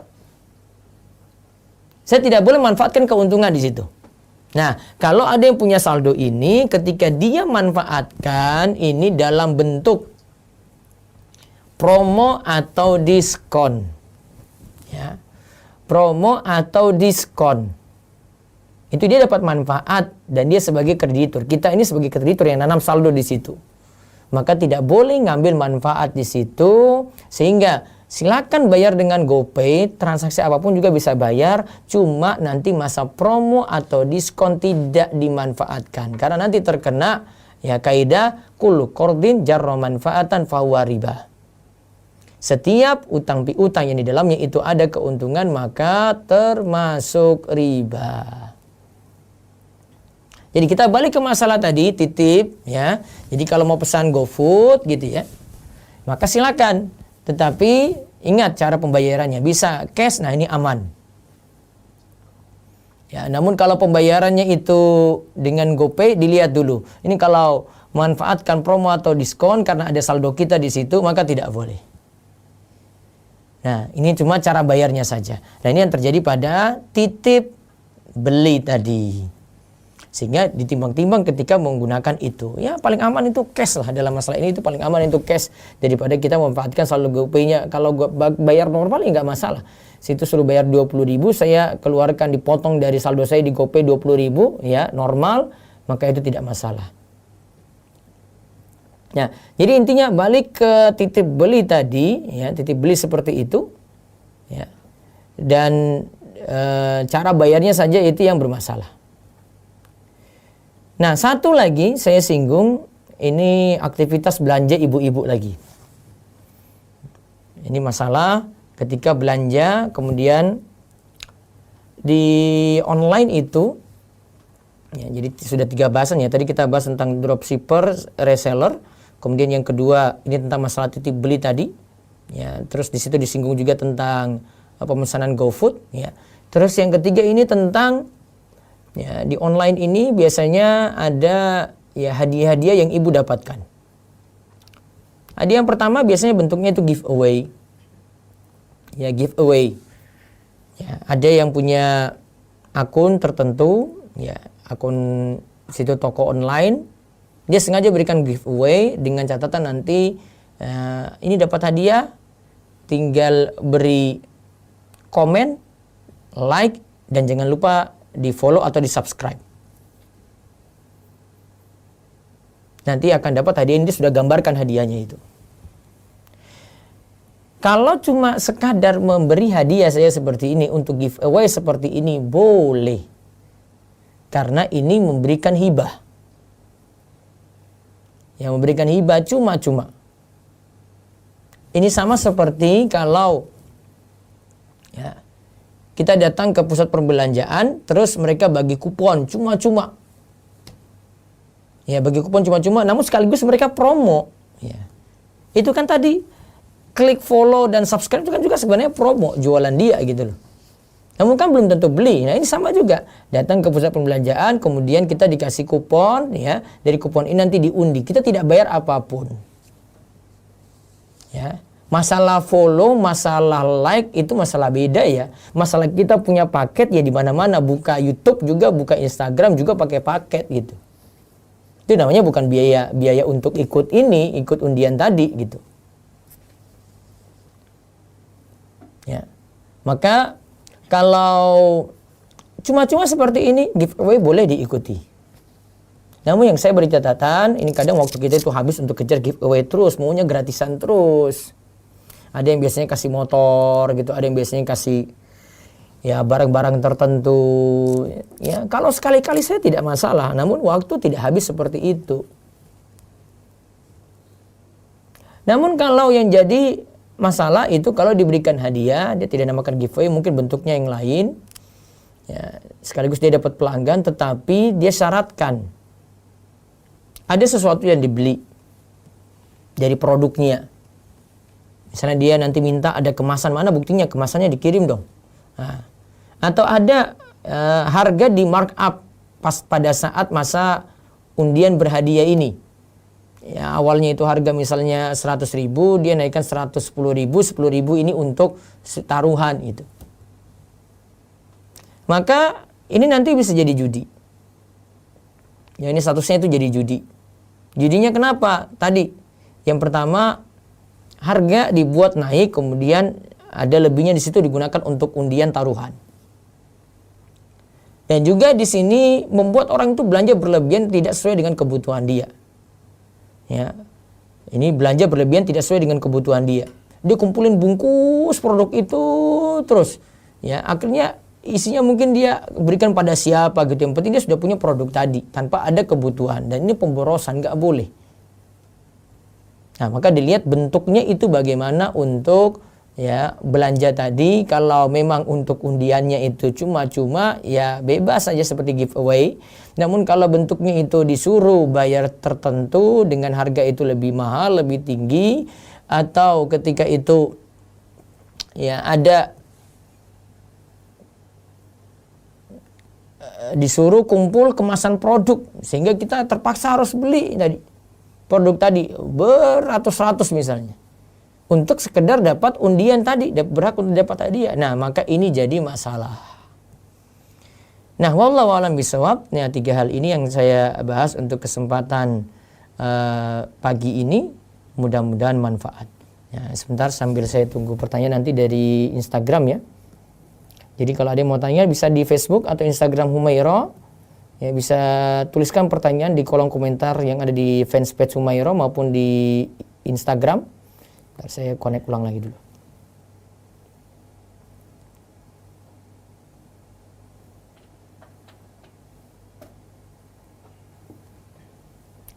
Saya tidak boleh manfaatkan keuntungan di situ. Nah, kalau ada yang punya saldo ini, ketika dia manfaatkan ini dalam bentuk promo atau diskon. Ya. Promo atau diskon. Itu dia dapat manfaat dan dia sebagai kreditur. Kita ini sebagai kreditur yang nanam saldo di situ. Maka tidak boleh ngambil manfaat di situ, sehingga silakan bayar dengan GoPay, transaksi apapun juga bisa bayar, cuma nanti masa promo atau diskon tidak dimanfaatkan karena nanti terkena ya kaidah kullu qardin jarra manfaatan fahuwa riba. Setiap utang piutang yang di dalamnya itu ada keuntungan maka termasuk riba. Jadi kita balik ke masalah tadi titip ya. Jadi kalau mau pesan GoFood gitu ya, maka silakan. Tetapi ingat cara pembayarannya, bisa cash, nah ini aman. Ya, namun kalau pembayarannya itu dengan GoPay dilihat dulu. Ini kalau manfaatkan promo atau diskon karena ada saldo kita di situ maka tidak boleh. Nah, ini cuma cara bayarnya saja. Nah, ini yang terjadi pada titip beli tadi. Sehingga ditimbang-timbang ketika menggunakan itu. Ya paling aman itu cash lah dalam masalah ini, itu paling aman itu cash daripada kita memanfaatkan saldo GoPay-nya. Kalau bayar normal ya nggak masalah. Situ suruh bayar 20.000, saya keluarkan dipotong dari saldo saya di GoPay 20.000 ya normal, maka itu tidak masalah. Nah, jadi intinya balik ke titip beli tadi ya, titip beli seperti itu ya. Dan cara bayarnya saja itu yang bermasalah. Nah, satu lagi saya singgung, ini aktivitas belanja ibu-ibu lagi. Ini masalah ketika belanja, kemudian di online itu, ya, jadi sudah 3 bahasan ya. Tadi kita bahas tentang dropshipper, reseller, kemudian yang kedua ini tentang masalah titip beli tadi, ya. Terus di situ disinggung juga tentang pemesanan GoFood, ya. Terus yang ketiga ini tentang ya, di online ini biasanya ada ya hadiah-hadiah yang ibu dapatkan. Hadiah yang pertama biasanya bentuknya itu giveaway. Ya, giveaway. Ya, ada yang punya akun tertentu, ya, akun situ toko online, dia sengaja berikan giveaway dengan catatan nanti ini dapat hadiah, tinggal beri komen, like, dan jangan lupa di follow atau di subscribe. Nanti akan dapat hadiah, ini sudah gambarkan hadiahnya itu. Kalau cuma sekadar memberi hadiah saya seperti ini, untuk giveaway seperti ini, boleh. Karena ini memberikan hibah. Yang memberikan hibah cuma-cuma. Ini sama seperti kalau ya, kita datang ke pusat perbelanjaan, terus mereka bagi kupon cuma-cuma. Ya, bagi kupon cuma-cuma, namun sekaligus mereka promo. Ya. Itu kan tadi klik follow dan subscribe itu kan juga sebenarnya promo jualan dia gitu loh. Namun kan belum tentu beli. Nah, ini sama juga. Datang ke pusat perbelanjaan, kemudian kita dikasih kupon, ya. Dari kupon ini nanti diundi. Kita tidak bayar apapun. Ya. Masalah follow, masalah like itu masalah beda ya. Masalah kita punya paket ya di mana-mana, buka YouTube juga, buka Instagram juga pakai paket gitu. Itu namanya bukan biaya untuk ikut ini, ikut undian tadi gitu. Ya. Maka kalau cuma-cuma seperti ini, giveaway boleh diikuti. Namun yang saya beri catatan, ini kadang waktu kita itu habis untuk kejar giveaway terus, maunya gratisan terus. Ada yang biasanya kasih motor gitu, ada yang biasanya kasih ya barang-barang tertentu. Ya, kalau sekali-kali saya tidak masalah, namun waktu tidak habis seperti itu. Namun kalau yang jadi masalah itu kalau diberikan hadiah, dia tidak namakan giveaway, mungkin bentuknya yang lain. Ya, sekaligus dia dapat pelanggan, tetapi dia syaratkan ada sesuatu yang dibeli dari produknya. Misalnya dia nanti minta ada kemasan, mana buktinya kemasannya dikirim dong. Nah, atau ada harga di markup pas pada saat masa undian berhadiah ini. Ya, awalnya itu harga misalnya 100.000, dia naikkan 110.000, 10.000 ini untuk taruhan itu. Maka ini nanti bisa jadi judi. Ya, ini statusnya itu jadi judi. Judinya kenapa? Tadi yang pertama harga dibuat naik, kemudian ada lebihnya di situ digunakan untuk undian taruhan. Dan juga di sini membuat orang itu belanja berlebihan tidak sesuai dengan kebutuhan dia. Ya, ini belanja berlebihan tidak sesuai dengan kebutuhan dia. Dia kumpulin bungkus produk itu terus. Ya, akhirnya isinya mungkin dia berikan pada siapa gitu. Yang penting dia sudah punya produk tadi tanpa ada kebutuhan. Dan ini pemborosan, nggak boleh. Nah, maka dilihat bentuknya itu bagaimana untuk ya belanja tadi. Kalau memang untuk undiannya itu cuma-cuma, ya bebas saja seperti giveaway. Namun kalau bentuknya itu disuruh bayar tertentu dengan harga itu lebih mahal, lebih tinggi, atau ketika itu ya ada disuruh kumpul kemasan produk sehingga kita terpaksa harus beli tadi produk tadi beratus-ratus misalnya untuk sekedar dapat undian tadi, berhak untuk dapat hadiah. Nah, maka ini jadi masalah. Nah, wallahu a'lam bishawab. Nah, 3 hal ini yang saya bahas untuk kesempatan pagi ini. Mudah-mudahan manfaat. Ya, sebentar sambil saya tunggu pertanyaan nanti dari Instagram ya. Jadi kalau ada yang mau tanya bisa di Facebook atau Instagram Humairah. Ya, bisa tuliskan pertanyaan di kolom komentar yang ada di fanspage Humairah maupun di Instagram. Ntar saya connect ulang lagi dulu.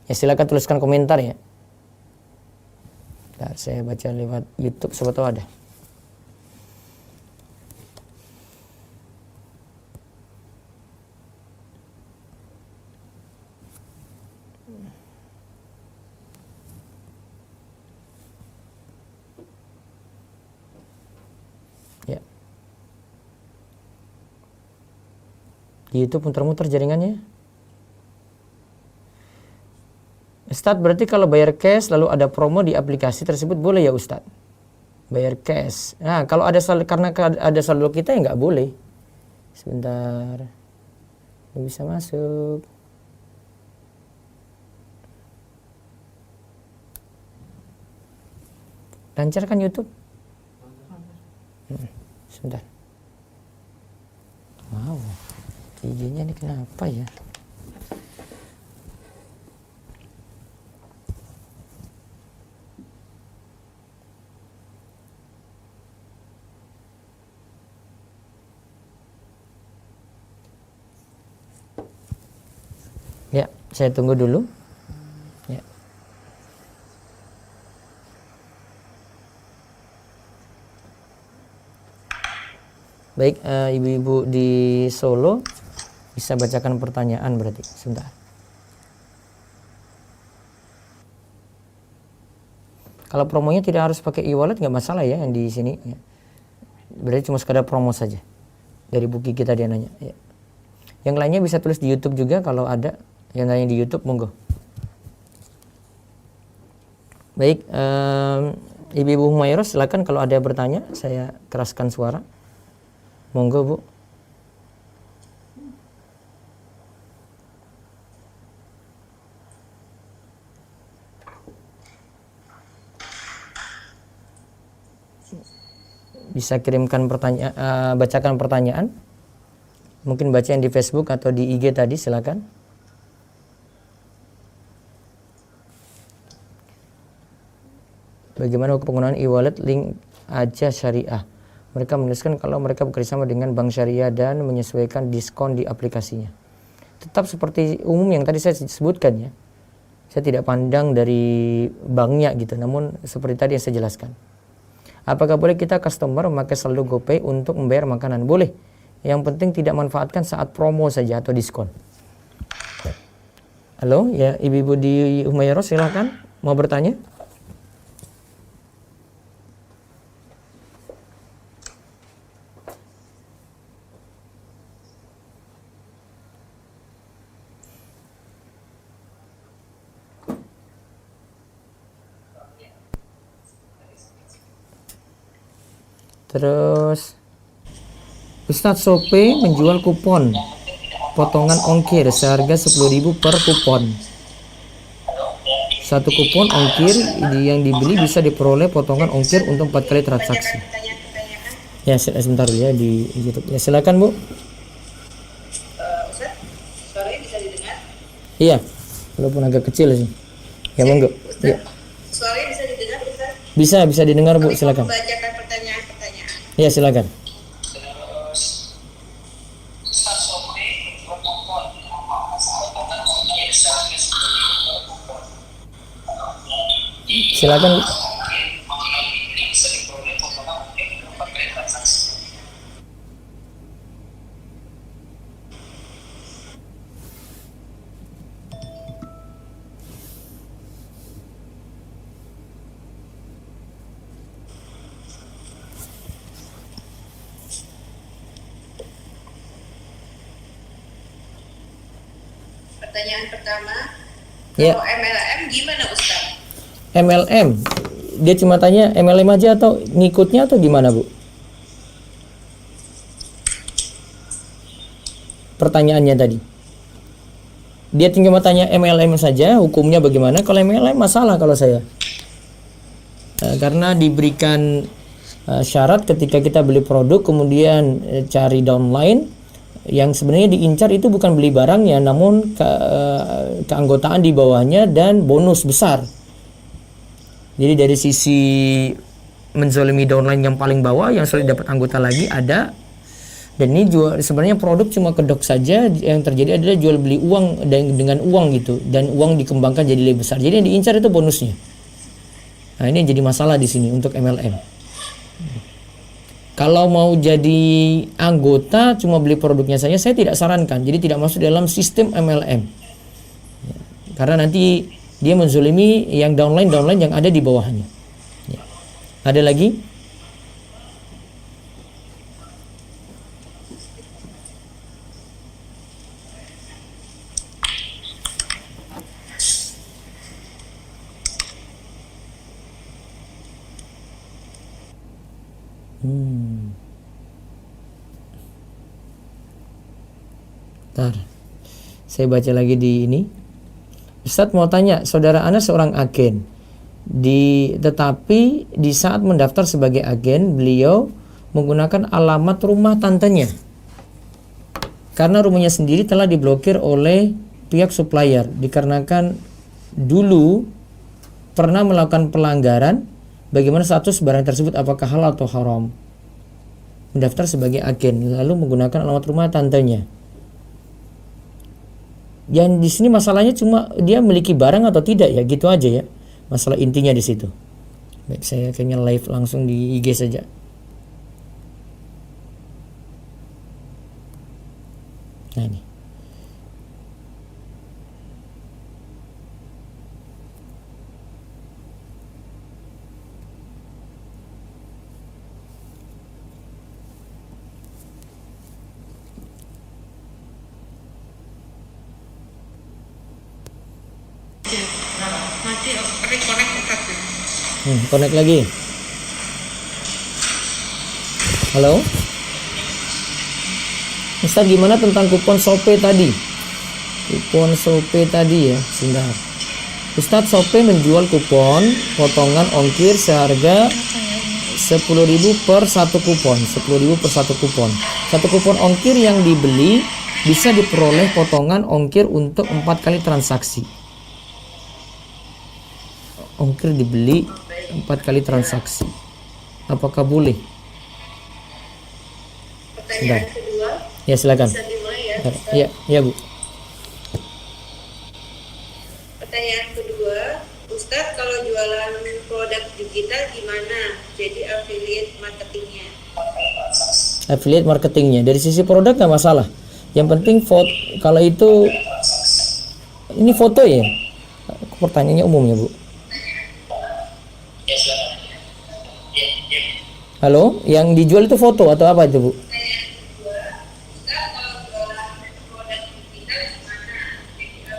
Ya, silakan tuliskan komentar ya. Ntar saya baca lewat YouTube, siapa tahu ada. Ya. Di YouTube muter-muter jaringannya. Ustadz, berarti kalau bayar cash lalu ada promo di aplikasi tersebut boleh ya Ustadz? Bayar cash. Nah, kalau ada saldo, karena ada saldo kita ya nggak boleh. Sebentar. Belum bisa masuk. Lancar kan YouTube? Sebentar. Wow, IG-nya ini kenapa ya? Ya, saya tunggu dulu. Ya. Baik, ibu-ibu di Solo bisa bacakan pertanyaan berarti. Sebentar. Kalau promonya tidak harus pakai e-wallet nggak masalah ya yang di sini. Ya. Berarti cuma sekadar promo saja. Dari buku kita dia nanya. Ya. Yang lainnya bisa tulis di YouTube juga kalau ada. Yang lain di YouTube monggo. Baik, Ibu-ibu Humairah silakan kalau ada yang bertanya, saya keraskan suara. Monggo Bu. Bisa kirimkan pertanyaan, bacakan pertanyaan. Mungkin baca yang di Facebook atau di IG tadi, silakan. Bagaimana penggunaan e-wallet link aja syariah? Mereka menuliskan kalau mereka bekerjasama dengan bank syariah dan menyesuaikan diskon di aplikasinya. Tetap seperti umum yang tadi saya sebutkan ya. Saya tidak pandang dari banknya gitu, namun seperti tadi yang saya jelaskan. Apakah boleh kita customer memakai saldo GoPay untuk membayar makanan? Boleh. Yang penting tidak manfaatkan saat promo saja atau diskon. Halo, ya ibu-ibu di Humairah silakan mau bertanya. Terus Ustadz Sope menjual kupon potongan ongkir seharga 10.000 per kupon. Satu kupon ongkir yang dibeli bisa diperoleh potongan ongkir untuk 4 kali transaksi. Ya sebentar ya di YouTube. Ya silakan Bu. Ustadz, suaranya bisa didengar? Iya, walaupun agak kecil sih. Ya monggo. Ya. Suaranya bisa didengar Ustadz? Bisa didengar Bu, silakan. Membacakan pertanyaan-pertanyaan. Iya silakan. Silakan. Pertanyaan pertama, Ya. kalau MLM gimana Ustadz? MLM, dia cuma tanya MLM aja atau ngikutnya atau gimana Bu? Pertanyaannya tadi. Dia cuma tanya MLM saja, hukumnya bagaimana? Kalau MLM masalah kalau saya. Karena diberikan syarat ketika kita beli produk kemudian cari downline, yang sebenarnya diincar itu bukan beli barangnya namun keanggotaan di bawahnya dan bonus besar. Jadi dari sisi menzolimi downline yang paling bawah yang sulit dapat anggota lagi ada. Dan ini jual, sebenarnya produk cuma kedok saja, yang terjadi adalah jual beli uang dengan uang gitu, dan uang dikembangkan jadi lebih besar. Jadi yang diincar itu bonusnya. Nah ini yang jadi masalah di sini untuk MLM. Kalau mau jadi anggota cuma beli produknya saja, saya tidak sarankan. Jadi tidak masuk dalam sistem MLM. Karena nanti dia menzolimi yang downline yang ada di bawahnya. Ya. Ada lagi? Bentar. Saya baca lagi di ini. Ustadz mau tanya, saudara Ana seorang agen. Tetapi di saat mendaftar sebagai agen, beliau menggunakan alamat rumah tantenya. Karena rumahnya sendiri telah diblokir oleh pihak supplier dikarenakan dulu pernah melakukan pelanggaran. Bagaimana status barang tersebut, apakah halal atau haram? Mendaftar sebagai agen lalu menggunakan alamat rumah tantenya. Yang di sini masalahnya cuma dia memiliki barang atau tidak ya, gitu aja ya. Masalah intinya di situ. Baik, saya kayaknya live langsung di IG saja. Nah ini. Mati, reconnect Ustaz. Connect lagi. Halo? Ustaz, gimana tentang kupon Shopee tadi? Kupon Shopee tadi ya, sebentar. Ustaz, Shopee menjual kupon potongan ongkir seharga 10.000 per satu kupon. 10.000 per satu kupon. Satu kupon ongkir yang dibeli bisa diperoleh potongan ongkir untuk 4 kali transaksi. Ongkir dibeli 4 kali transaksi. Apakah boleh? Pertanyaan kedua, Ya, silakan. bisa dimulai ya. Ya, ya Bu. Pertanyaan kedua, Ustadz kalau jualan produk digital gimana? Jadi affiliate marketingnya. Affiliate marketingnya dari sisi produk nggak masalah. Yang penting foto. Kalau itu ini foto ya. Pertanyaannya umum ya Bu. Halo, yang dijual itu foto atau apa itu Bu?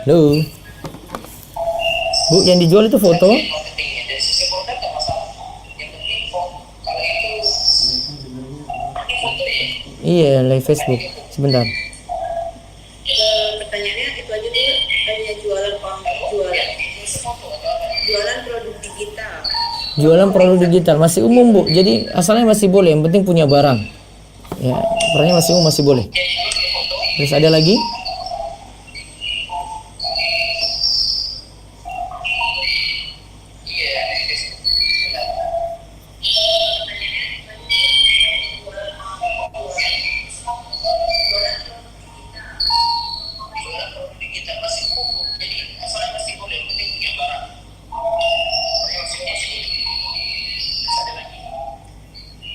Halo, Bu, yang dijual itu foto? Iya, live Facebook. Sebentar. Pertanyaannya itu aja dulu, hanya jualan produk digital. Jualan produk digital masih umum Bu, jadi asalnya masih boleh, yang penting punya barang. Ya, perannya masih umum, masih boleh. Terus ada lagi?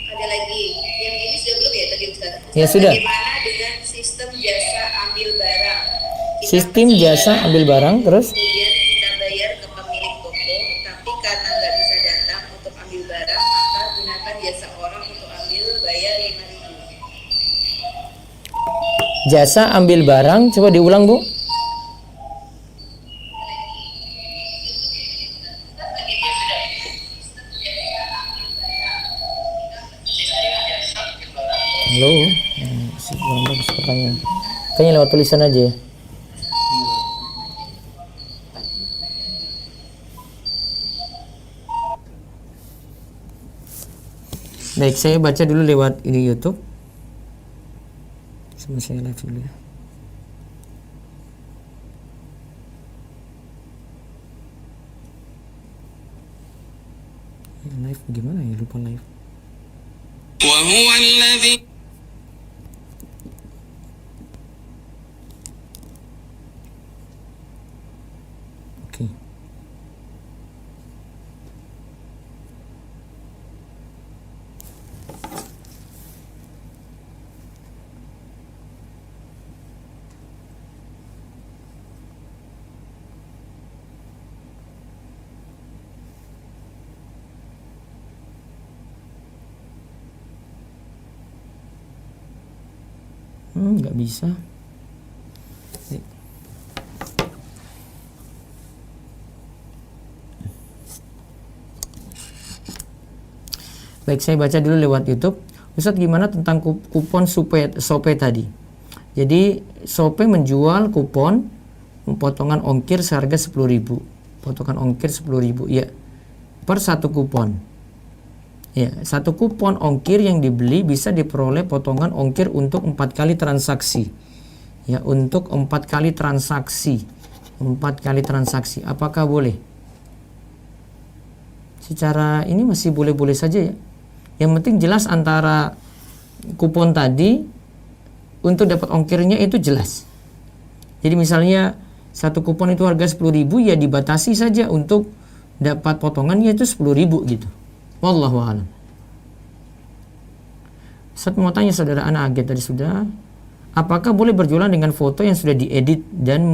Ada lagi, yang ini sudah belum ya tadi Ustaz? Ya, sudah. Bagaimana dengan sistem jasa ambil barang? Sistem pesan jasa ambil barang, terus? kemudian kita bayar ke pemilik toko, tapi karena nggak bisa datang untuk ambil barang, maka gunakan jasa orang untuk ambil, bayar 5.000. Jasa ambil barang, coba diulang Bu. Halo, belum bagus pertanyaan. Kayaknya lewat tulisan aja ya. Baik, saya baca dulu lewat ini YouTube. Sama saya live dulu ya. Live gimana ya, lupa live. وهو الذي Oke. Nggak bisa. Baik, saya baca dulu lewat YouTube. Ustadz, gimana tentang kupon Shopee tadi? Jadi Shopee menjual kupon potongan ongkir seharga 10.000. Potongan ongkir 10.000 ya. Per satu kupon. Ya, satu kupon ongkir yang dibeli bisa diperoleh potongan ongkir untuk 4 kali transaksi. Ya, untuk 4 kali transaksi. 4 kali transaksi. Apakah boleh? Secara ini masih boleh-boleh saja ya. Yang penting jelas antara kupon tadi untuk dapat ongkirnya itu jelas. Jadi misalnya satu kupon itu harga 10.000 ya dibatasi saja untuk dapat potongannya itu 10.000 gitu. Wallahu a'lam. Ustaz mau tanya saudara Ana Agen tadi sudah. Apakah boleh berjualan dengan foto yang sudah diedit dan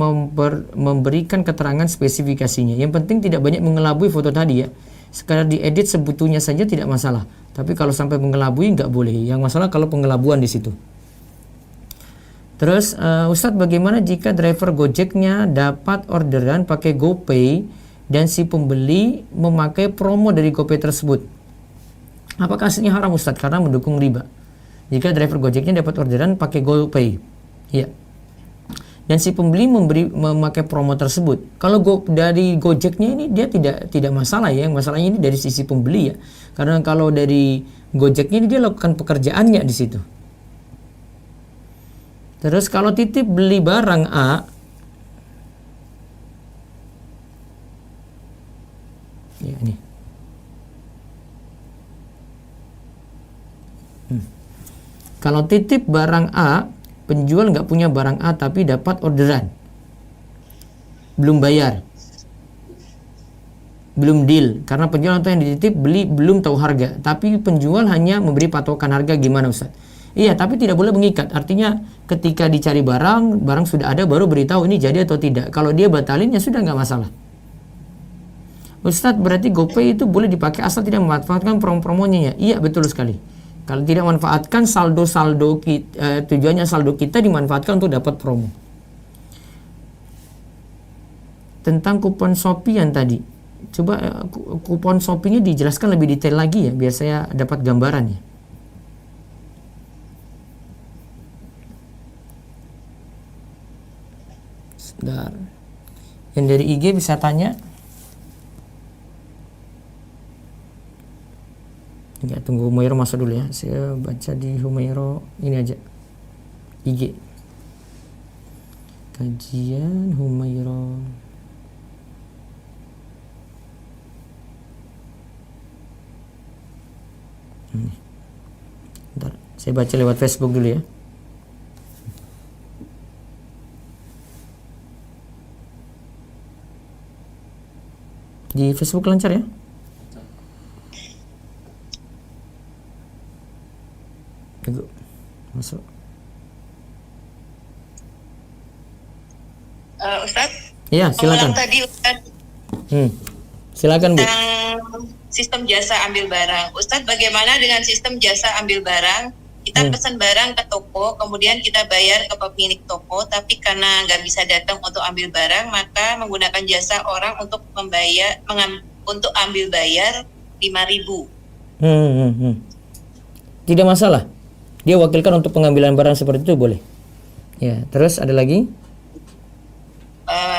memberikan keterangan spesifikasinya? Yang penting tidak banyak mengelabui foto tadi ya. Sekadar diedit sebetulnya saja tidak masalah. Tapi kalau sampai mengelabui nggak boleh. Yang masalah kalau pengelabuan di situ. Terus Ustadz bagaimana jika driver Gojeknya dapat orderan pakai GoPay dan si pembeli memakai promo dari GoPay tersebut? Apakah aslinya haram Ustadz karena mendukung riba? Jika driver Gojeknya dapat orderan pakai GoPay, ya, dan si pembeli memakai promo tersebut, kalau dari Gojeknya ini dia tidak masalah ya. Yang masalahnya ini dari sisi pembeli ya, karena kalau dari Gojeknya ini dia lakukan pekerjaannya di situ. Terus kalau titip beli barang A, ya ini. Kalau titip barang A, penjual nggak punya barang A tapi dapat orderan, belum bayar, belum deal, karena penjual atau yang dititip beli belum tahu harga, tapi penjual hanya memberi patokan harga, gimana Ustaz? Iya, tapi tidak boleh mengikat. Artinya ketika dicari barang sudah ada baru beritahu ini jadi atau tidak. Kalau dia batalin ya sudah nggak masalah. Ustadz berarti GoPay itu boleh dipakai asal tidak memanfaatkan promo-promonya ya? Iya betul sekali. Kalau tidak manfaatkan saldo kita, tujuannya saldo kita dimanfaatkan untuk dapat promo. Tentang kupon Shopee yang tadi, coba kupon Shopee-nya dijelaskan lebih detail lagi ya, biar saya dapat gambaran ya. Sebentar. Yang dari IG bisa tanya. Enggak, tunggu Humairo masuk dulu ya. Saya baca di Humairo ini aja. IG. Kajian Humairo. Bentar, saya baca lewat Facebook dulu ya. Di Facebook lancar ya? Tunggu, masuk. Ustadz? Iya, silakan. Tadi Ustadz Silakan Bu. tentang sistem jasa ambil barang. Ustadz, bagaimana dengan sistem jasa ambil barang? Kita pesan barang ke toko, kemudian kita bayar ke pemilik toko, tapi karena nggak bisa datang untuk ambil barang, maka menggunakan jasa orang untuk untuk ambil bayar 5.000. Tidak masalah. Dia wakilkan untuk pengambilan barang seperti itu boleh. Ya, terus ada lagi?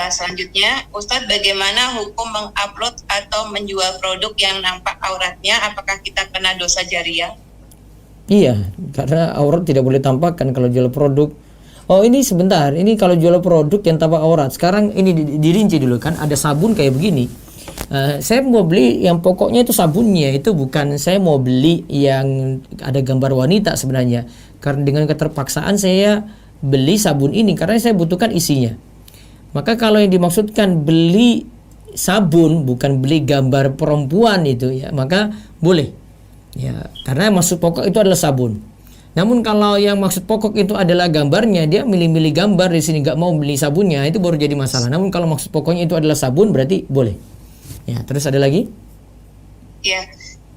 Selanjutnya, Ustadz, bagaimana hukum mengupload atau menjual produk yang nampak auratnya? Apakah kita kena dosa jariah? Iya, karena aurat tidak boleh tampakkan kalau jual produk. Oh ini sebentar, ini kalau jual produk yang tampak aurat. Sekarang ini dirinci dulu kan, ada sabun kayak begini. Saya mau beli yang pokoknya itu sabunnya, itu bukan saya mau beli yang ada gambar wanita sebenarnya. Karena dengan keterpaksaan saya beli sabun ini karena saya butuhkan isinya. Maka kalau yang dimaksudkan beli sabun bukan beli gambar perempuan itu ya, maka boleh. Ya, karena maksud pokok itu adalah sabun. Namun kalau yang maksud pokok itu adalah gambarnya, dia milih-milih gambar di sini nggak mau beli sabunnya, itu baru jadi masalah. Namun kalau maksud pokoknya itu adalah sabun berarti boleh. Ya, terus ada lagi? Ya,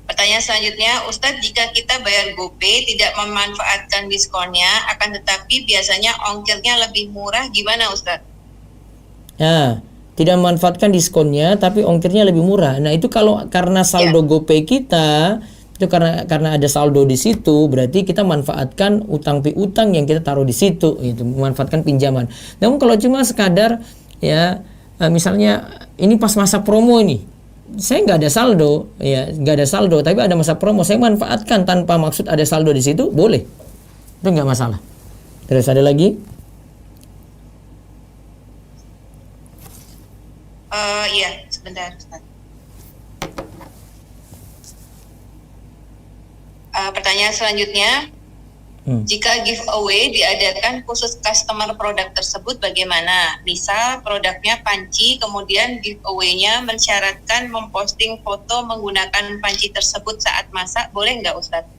pertanyaan selanjutnya, Ustadz, jika kita bayar GoPay tidak memanfaatkan diskonnya, akan tetapi biasanya ongkirnya lebih murah, gimana Ustadz? Nah, tidak memanfaatkan diskonnya tapi ongkirnya lebih murah. Nah, itu kalau karena saldo GoPay kita Itu karena ada saldo di situ, berarti kita manfaatkan utang piutang yang kita taruh di situ, itu memanfaatkan pinjaman. Namun kalau cuma sekadar ya misalnya ini pas masa promo ini, saya nggak ada saldo, ya nggak ada saldo, tapi ada masa promo, saya manfaatkan tanpa maksud ada saldo di situ, boleh, itu nggak masalah. Terus ada lagi? Iya, sebentar. Pertanyaan selanjutnya, jika giveaway diadakan khusus customer produk tersebut bagaimana? Misal produknya panci, kemudian giveaway-nya mensyaratkan memposting foto menggunakan panci tersebut saat masak, boleh nggak Ustadz?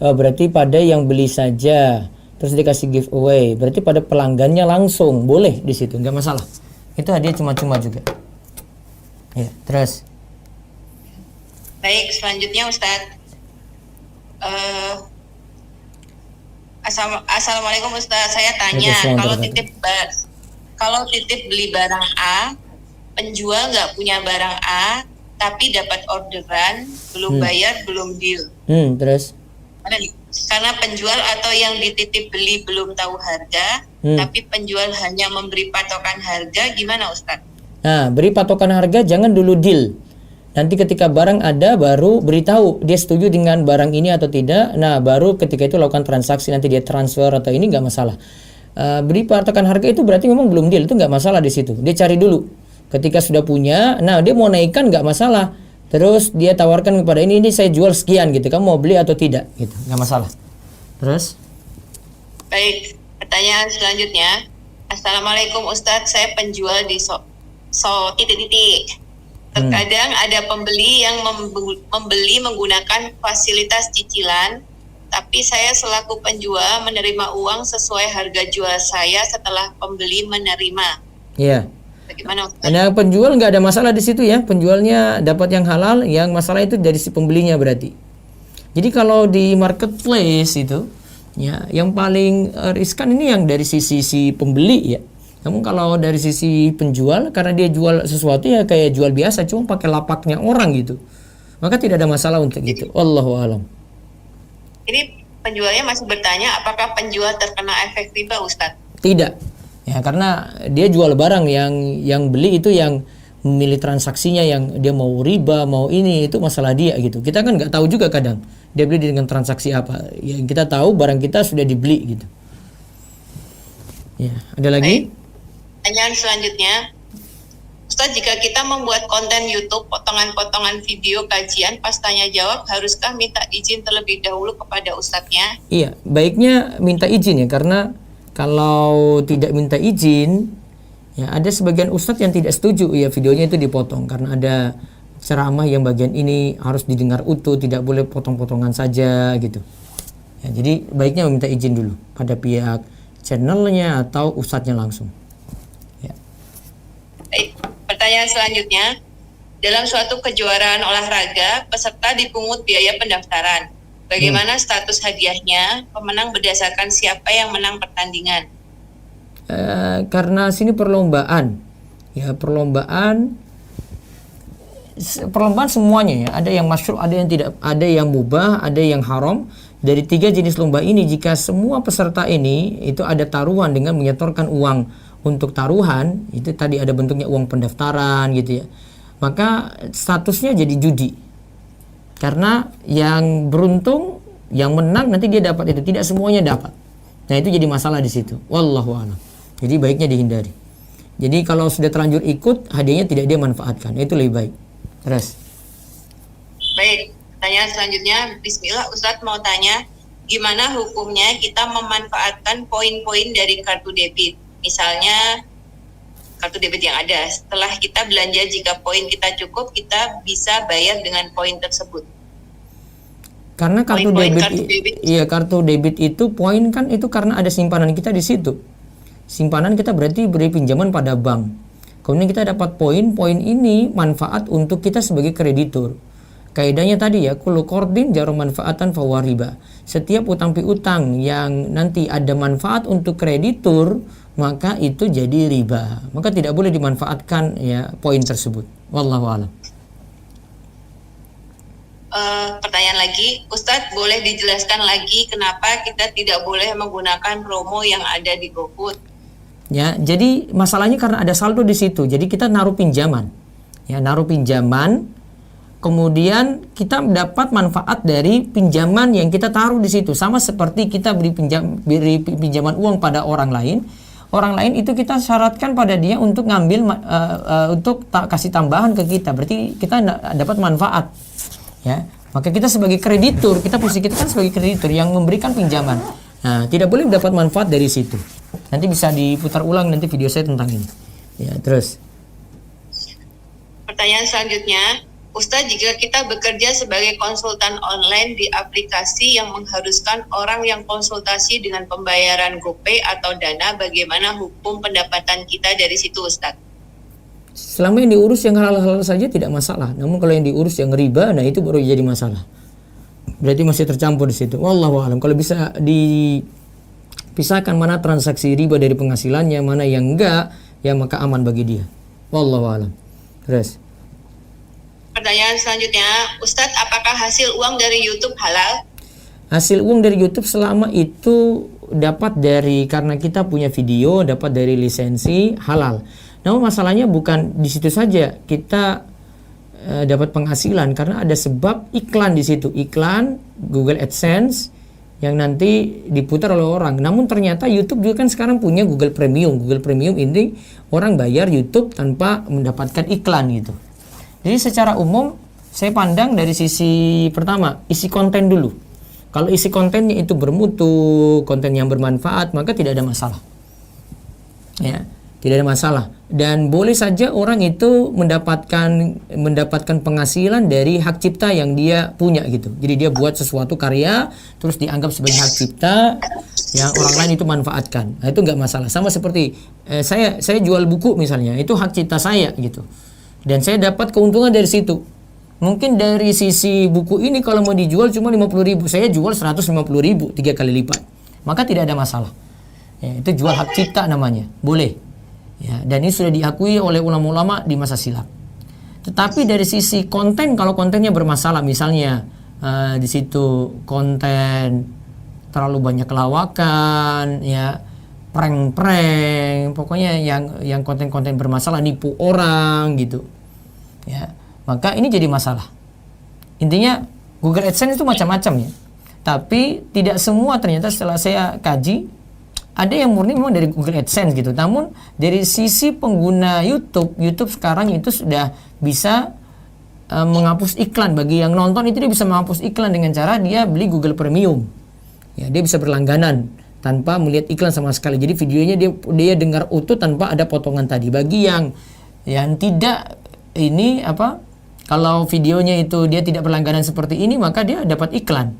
Berarti pada yang beli saja, terus dikasih giveaway, berarti pada pelanggannya langsung, boleh di situ, nggak masalah. Itu hadiah cuma-cuma juga. Ya, terus. Baik, selanjutnya Ustadz. Assalamualaikum Ustaz, saya tanya, kalau titip beli barang A, penjual nggak punya barang A, tapi dapat orderan, belum bayar, belum deal. Terus? Karena penjual atau yang dititip beli belum tahu harga, tapi penjual hanya memberi patokan harga, gimana Ustaz? Nah, beri patokan harga, jangan dulu deal. Nanti ketika barang ada baru beritahu dia setuju dengan barang ini atau tidak. Nah baru ketika itu lakukan transaksi, nanti dia transfer atau ini nggak masalah. Beri patokan harga itu berarti memang belum deal, itu nggak masalah di situ. Dia cari dulu. Ketika sudah punya, nah dia mau naikkan nggak masalah. Terus dia tawarkan kepada ini saya jual sekian gitu. Kamu mau beli atau tidak? Gitu, nggak masalah. Terus? Baik, pertanyaan selanjutnya. Assalamualaikum Ustadz, saya penjual di titik-titik. Terkadang ada pembeli yang membeli menggunakan fasilitas cicilan, tapi saya selaku penjual menerima uang sesuai harga jual saya setelah pembeli menerima. Iya. Bagaimana Ustaz? Nah, penjual nggak ada masalah di situ ya. Penjualnya dapat yang halal, yang masalah itu dari si pembelinya berarti. Jadi kalau di marketplace itu, ya yang paling riskan ini yang dari sisi si pembeli ya. Namun kalau dari sisi penjual, karena dia jual sesuatu ya kayak jual biasa, cuma pakai lapaknya orang gitu, maka tidak ada masalah untuk itu. Wallahu a'lam. Ini penjualnya masih bertanya apakah penjual terkena efek riba Ustadz? Tidak, ya karena dia jual barang, yang beli itu yang memilih transaksinya, yang dia mau riba, mau ini, itu masalah dia gitu. Kita kan nggak tahu juga kadang dia beli dengan transaksi apa. Yang kita tahu barang kita sudah dibeli gitu. Ya, ada lagi? Baik. Pertanyaan selanjutnya, Ustadz, jika kita membuat konten YouTube potongan-potongan video kajian pas tanya jawab, haruskah minta izin terlebih dahulu kepada Ustadznya? Iya, baiknya minta izin ya, karena kalau tidak minta izin, ya ada sebagian ustadz yang tidak setuju ya videonya itu dipotong karena ada ceramah yang bagian ini harus didengar utuh, tidak boleh potong-potongan saja gitu. Ya, jadi baiknya meminta izin dulu pada pihak channelnya atau ustadznya langsung. Pertanyaan selanjutnya, dalam suatu kejuaraan olahraga, peserta dipungut biaya pendaftaran. Bagaimana status hadiahnya? Pemenang berdasarkan siapa yang menang pertandingan? Karena sini perlombaan, ya perlombaan semuanya ya. Ada yang masyru', ada yang tidak, ada yang mubah, ada yang haram. Dari 3 jenis lomba ini, jika semua peserta ini itu ada taruhan dengan menyetorkan uang untuk taruhan, itu tadi ada bentuknya uang pendaftaran gitu ya, maka statusnya jadi judi. Karena yang beruntung, yang menang nanti dia dapat itu, tidak semuanya dapat. Nah itu jadi masalah di situ. Wallahu a'lam. Jadi baiknya dihindari. Jadi kalau sudah terlanjur ikut, hadiahnya tidak dia manfaatkan, itu lebih baik. Terus. Baik, pertanyaan selanjutnya, Bismillah, Ustadz mau tanya, gimana hukumnya kita memanfaatkan poin-poin dari kartu debit? Misalnya kartu debit yang ada, setelah kita belanja, jika poin kita cukup, kita bisa bayar dengan poin tersebut. Karena kartu debit itu poin kan itu karena ada simpanan kita di situ. Simpanan kita berarti beri pinjaman pada bank. Kemudian kita dapat poin ini manfaat untuk kita sebagai kreditur. Kaidahnya tadi ya, kullu qardin jarum manfaatan fahuwa riba. Setiap utang piutang yang nanti ada manfaat untuk kreditur, maka itu jadi riba. Maka tidak boleh dimanfaatkan ya poin tersebut. Wallahu a'lam. pertanyaan lagi, Ustadz boleh dijelaskan lagi kenapa kita tidak boleh menggunakan promo yang ada di GoFood? Ya, jadi masalahnya karena ada saldo di situ. Jadi kita naruh pinjaman. Ya, naruh pinjaman, kemudian kita dapat manfaat dari pinjaman yang kita taruh di situ. Sama seperti kita beri pinjaman uang pada orang lain. Orang lain itu kita syaratkan pada dia untuk ngambil untuk kasih tambahan ke kita. Berarti kita dapat manfaat. Ya, maka kita sebagai kreditur, posisi kita kan sebagai kreditur yang memberikan pinjaman. Nah, tidak boleh mendapat manfaat dari situ. Nanti bisa diputar ulang nanti video saya tentang ini. Ya, terus. Pertanyaan selanjutnya, Ustadz, jika kita bekerja sebagai konsultan online di aplikasi yang mengharuskan orang yang konsultasi dengan pembayaran GoPay atau Dana, bagaimana hukum pendapatan kita dari situ, Ustadz? Selama yang diurus yang halal-halal saja tidak masalah. Namun kalau yang diurus yang riba, nah itu baru jadi masalah. Berarti masih tercampur di situ. Wallahu a'lam. Kalau bisa dipisahkan mana transaksi riba dari penghasilannya, mana yang enggak, ya maka aman bagi dia. Wallahu a'lam. Terus. Pertanyaan selanjutnya, Ustadz, apakah hasil uang dari YouTube halal? Hasil uang dari YouTube selama itu dapat dari, karena kita punya video, dapat dari lisensi, halal. Namun masalahnya bukan di situ saja kita dapat penghasilan, karena ada sebab iklan di situ, iklan Google AdSense yang nanti diputar oleh orang. Namun ternyata YouTube juga kan sekarang punya Google Premium. Google Premium ini orang bayar YouTube tanpa mendapatkan iklan gitu. Jadi secara umum saya pandang dari sisi pertama, isi konten dulu. Kalau isi kontennya itu bermutu, konten yang bermanfaat, maka tidak ada masalah. Ya. Tidak ada masalah, dan boleh saja orang itu mendapatkan penghasilan dari hak cipta yang dia punya gitu. Jadi dia buat sesuatu karya terus dianggap sebagai hak cipta yang orang lain itu manfaatkan. Nah, itu nggak masalah. Sama seperti saya jual buku misalnya, itu hak cipta saya gitu. Dan saya dapat keuntungan dari situ. Mungkin dari sisi buku ini kalau mau dijual cuma 50.000, saya jual 150.000, 3 kali lipat. Maka tidak ada masalah. Ya, itu jual hak cipta namanya, boleh. Ya, dan ini sudah diakui oleh ulama-ulama di masa silam. Tetapi dari sisi konten, kalau kontennya bermasalah, misalnya di situ konten terlalu banyak lawakan, ya, prank-prank, pokoknya yang konten-konten bermasalah, nipu orang gitu, ya, maka ini jadi masalah. Intinya Google AdSense itu macam-macam ya. Tapi tidak semua ternyata setelah saya kaji, ada yang murni memang dari Google AdSense gitu. Namun dari sisi pengguna YouTube sekarang itu sudah bisa menghapus iklan. Bagi yang nonton itu dia bisa menghapus iklan dengan cara dia beli Google Premium. Ya, dia bisa berlangganan tanpa melihat iklan sama sekali. Jadi videonya dia dengar utuh tanpa ada potongan tadi. Bagi yang tidak ini kalau videonya itu dia tidak berlangganan seperti ini, maka dia dapat iklan.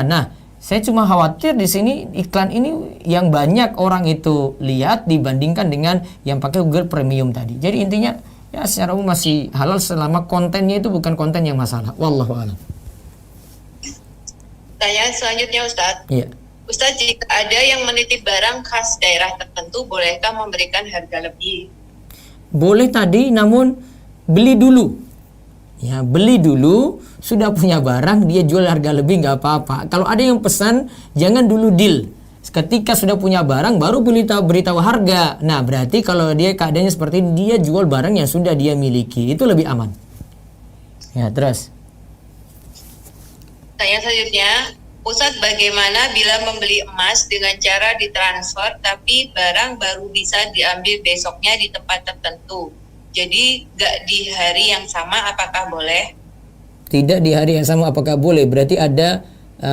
Nah, saya cuma khawatir di sini iklan ini yang banyak orang itu lihat dibandingkan dengan yang pakai Google Premium tadi. Jadi intinya ya secara umum masih halal selama kontennya itu bukan konten yang masalah. Wallahu a'lam. Pertanyaan selanjutnya, Ustadz. Iya. Ustadz, jika ada yang menitip barang khas daerah tertentu, bolehkah memberikan harga lebih? Boleh tadi, namun beli dulu. Ya, beli dulu, sudah punya barang dia jual harga lebih nggak apa-apa. Kalau ada yang pesan, jangan dulu deal. Ketika sudah punya barang baru beritahu harga. Nah, berarti kalau dia keadaannya seperti ini, dia jual barang yang sudah dia miliki, itu lebih aman. Ya, terus. Tanya selanjutnya, Ustadz, bagaimana bila membeli emas dengan cara ditransfer tapi barang baru bisa diambil besoknya di tempat tertentu? Jadi nggak di hari yang sama, apakah boleh? Tidak di hari yang sama apakah boleh? Berarti ada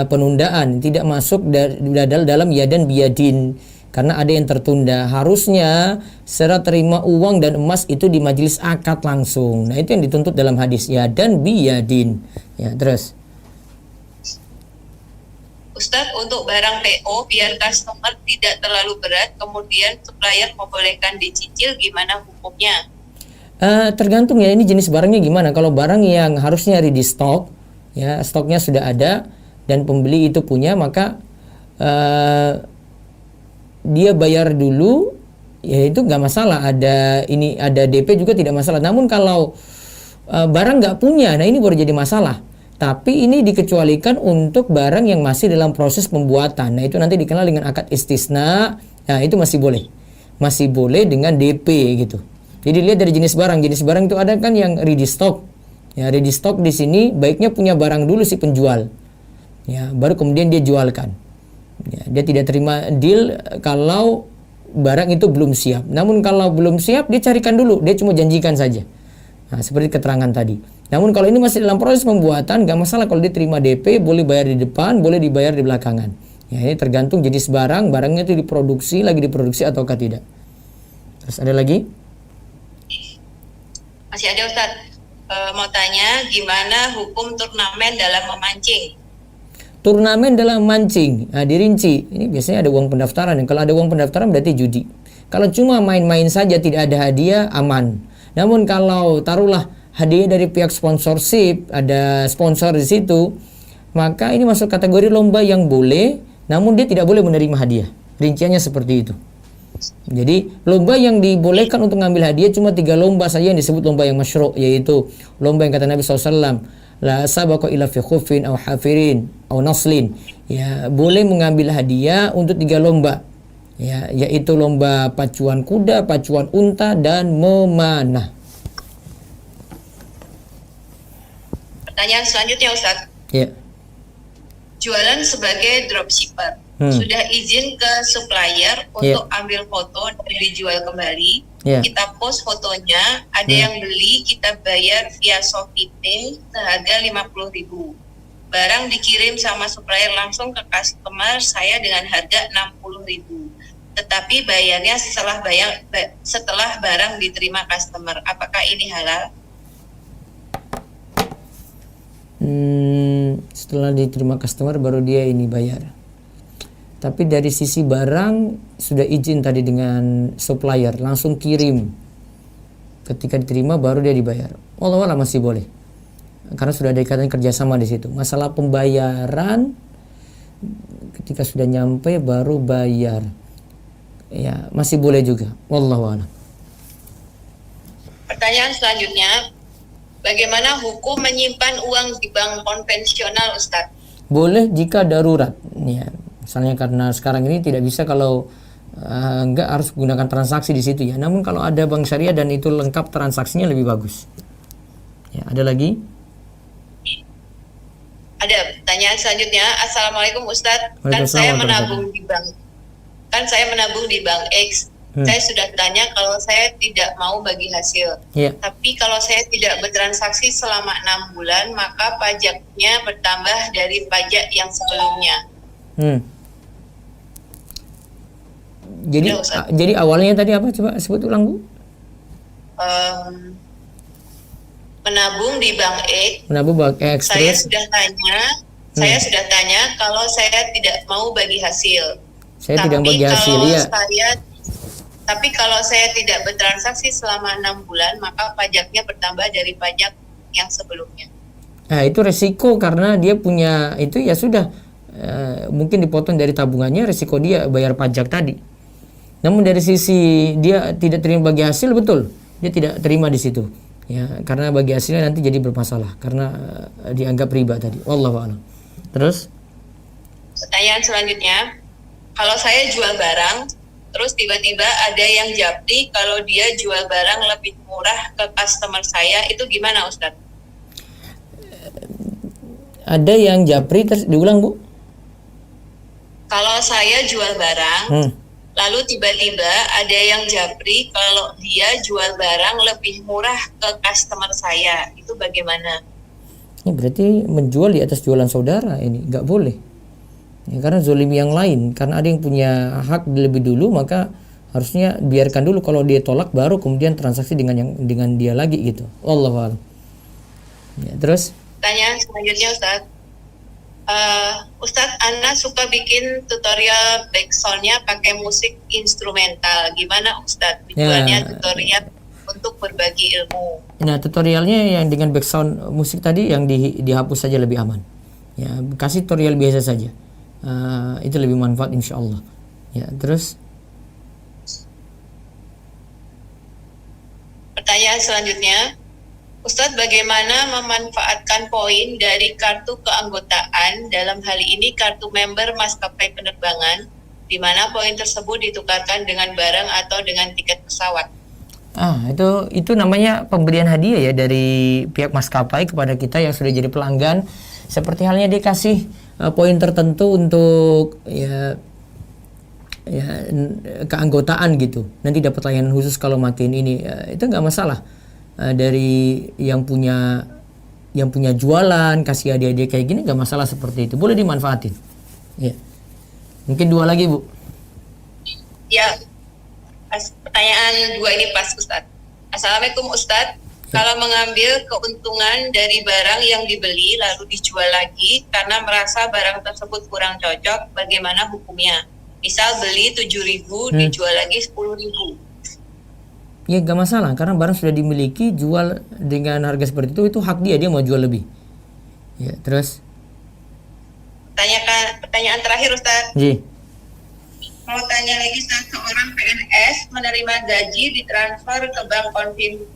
penundaan, tidak masuk dalam yadan biyadin, karena ada yang tertunda. Harusnya serah terima uang dan emas itu di majelis akad langsung. Nah, itu yang dituntut dalam hadis yadan biyadin. Ya, terus. Ustadz, untuk barang PO biar customer tidak terlalu berat, kemudian supplier membolehkan dicicil, gimana hukumnya? Tergantung ya, ini jenis barangnya gimana. Kalau barang yang harusnya ready stock, ya stoknya sudah ada dan pembeli itu punya, maka dia bayar dulu, ya itu nggak masalah. Ada DP juga tidak masalah. Namun kalau barang nggak punya, nah ini baru jadi masalah. Tapi ini dikecualikan untuk barang yang masih dalam proses pembuatan. Nah, itu nanti dikenal dengan akad istisna. Nah, itu masih boleh. Masih boleh dengan DP gitu. Jadi lihat dari jenis barang. Jenis barang itu ada kan yang ready stock. Ya, ready stock di sini baiknya punya barang dulu si penjual. Ya, baru kemudian dia jualkan. Ya, dia tidak terima deal kalau barang itu belum siap. Namun kalau belum siap dia carikan dulu. Dia cuma janjikan saja. Nah, seperti keterangan tadi. Namun kalau ini masih dalam proses pembuatan, nggak masalah kalau diterima DP, boleh bayar di depan, boleh dibayar di belakangan. Ya, ini tergantung jenis barang, barangnya itu lagi diproduksi ataukah tidak. Terus ada lagi? Masih ada Ustadz. Mau tanya gimana hukum turnamen dalam memancing? Turnamen dalam mancing, nah, dirinci. Ini biasanya ada uang pendaftaran. Kalau ada uang pendaftaran berarti judi. Kalau cuma main-main saja tidak ada hadiah, aman. Namun kalau taruhlah hadiah dari pihak sponsorship, ada sponsor di situ, maka ini masuk kategori lomba yang boleh, namun dia tidak boleh menerima hadiah. Rinciannya seperti itu. Jadi lomba yang dibolehkan untuk ngambil hadiah cuma 3 lomba saja yang disebut lomba yang masyru', yaitu lomba yang kata Nabi SAW, la sabaqa ila fi khufin aw hafirin aw naslin. Ya, boleh mengambil hadiah untuk 3 lomba. Ya, yaitu lomba pacuan kuda, pacuan unta, dan memanah. Pertanyaan selanjutnya Ustadz. Ya. Jualan sebagai dropshipper. Sudah izin ke supplier untuk ambil foto dan dijual kembali. Kita post fotonya, ada yang beli, kita bayar via ShopeePay seharga 50.000. Barang dikirim sama supplier langsung ke customer saya dengan harga 60.000. Tetapi bayarnya setelah barang diterima customer. Apakah ini halal? Setelah diterima customer baru dia ini bayar. Tapi dari sisi barang sudah izin tadi dengan supplier, langsung kirim. Ketika diterima baru dia dibayar. Wallah masih boleh. Karena sudah ada ikatan kerjasama di situ. Masalah pembayaran ketika sudah nyampe baru bayar. Ya, masih boleh juga. Wallahu a'lam. Pertanyaan selanjutnya, bagaimana hukum menyimpan uang di bank konvensional, Ustadz? Boleh jika darurat. Ya, misalnya karena sekarang ini tidak bisa kalau enggak harus gunakan transaksi di situ ya. Namun kalau ada bank syariah dan itu lengkap transaksinya lebih bagus. Ya, ada lagi? Ada pertanyaan selanjutnya. Assalamualaikum Ustadz. Kan saya menabung di bank X. Saya sudah tanya kalau saya tidak mau bagi hasil. Tapi kalau saya tidak bertransaksi selama 6 bulan, maka pajaknya bertambah dari pajak yang sebelumnya. Jadi awalnya tadi apa? Coba sebut ulang, Bu. Menabung di bank X. Menabung bank X. Saya sudah tanya kalau saya tidak mau bagi hasil. Tapi kalau saya tidak bertransaksi selama 6 bulan, maka pajaknya bertambah dari pajak yang sebelumnya. Nah, itu resiko karena dia punya itu ya sudah mungkin dipotong dari tabungannya, resiko dia bayar pajak tadi. Namun dari sisi dia tidak terima bagi hasil, betul, dia tidak terima di situ. Ya, karena bagi hasilnya nanti jadi bermasalah karena dianggap riba tadi. Wallahu a'lam. Terus? Pertanyaan selanjutnya, kalau saya jual barang, terus tiba-tiba ada yang japri kalau dia jual barang lebih murah ke customer saya, itu gimana Ustadz? Ada yang japri, terus diulang Bu? Kalau saya jual barang, lalu tiba-tiba ada yang japri kalau dia jual barang lebih murah ke customer saya, itu bagaimana? Ini berarti menjual di atas jualan saudara, ini nggak boleh. Ya, karena zolimi yang lain, karena ada yang punya hak lebih dulu, maka harusnya biarkan dulu, kalau dia tolak baru kemudian transaksi dengan dia lagi gitu. Wallahu a'lam. Ya, terus? Pertanyaan selanjutnya Ustadz. Ustadz, Ana suka bikin tutorial backsoundnya pakai musik instrumental. Gimana Ustadz? Tujuannya tutorial untuk berbagi ilmu. Nah, tutorialnya yang dengan backsound musik tadi yang dihapus saja lebih aman. Ya, kasih tutorial biasa saja. Itu lebih manfaat insya Allah. Ya, terus? Pertanyaan selanjutnya, Ustadz, bagaimana memanfaatkan poin dari kartu keanggotaan, dalam hal ini kartu member maskapai penerbangan, di mana poin tersebut ditukarkan dengan barang atau dengan tiket pesawat? Itu namanya pemberian hadiah ya dari pihak maskapai kepada kita yang sudah jadi pelanggan. Seperti halnya dia kasih poin tertentu untuk ya keanggotaan gitu. Nanti dapat layanan khusus kalau matiin ini. Itu nggak masalah. Dari yang punya jualan kasih hadiah kayak gini nggak masalah, seperti itu, boleh dimanfaatin. Ya. Mungkin 2 lagi, Bu. Ya, pertanyaan 2 ini pas, Ustadz. Assalamualaikum, Ustadz. Kalau mengambil keuntungan dari barang yang dibeli lalu dijual lagi karena merasa barang tersebut kurang cocok, bagaimana hukumnya? Misal beli 7.000, dijual lagi 10.000. Ya nggak masalah, karena barang sudah dimiliki, jual dengan harga seperti itu hak dia mau jual lebih. Ya, terus? Pertanyaan terakhir, Ustadz. Ji. Mau tanya lagi, Ustadz, seorang PNS menerima gaji ditransfer ke bank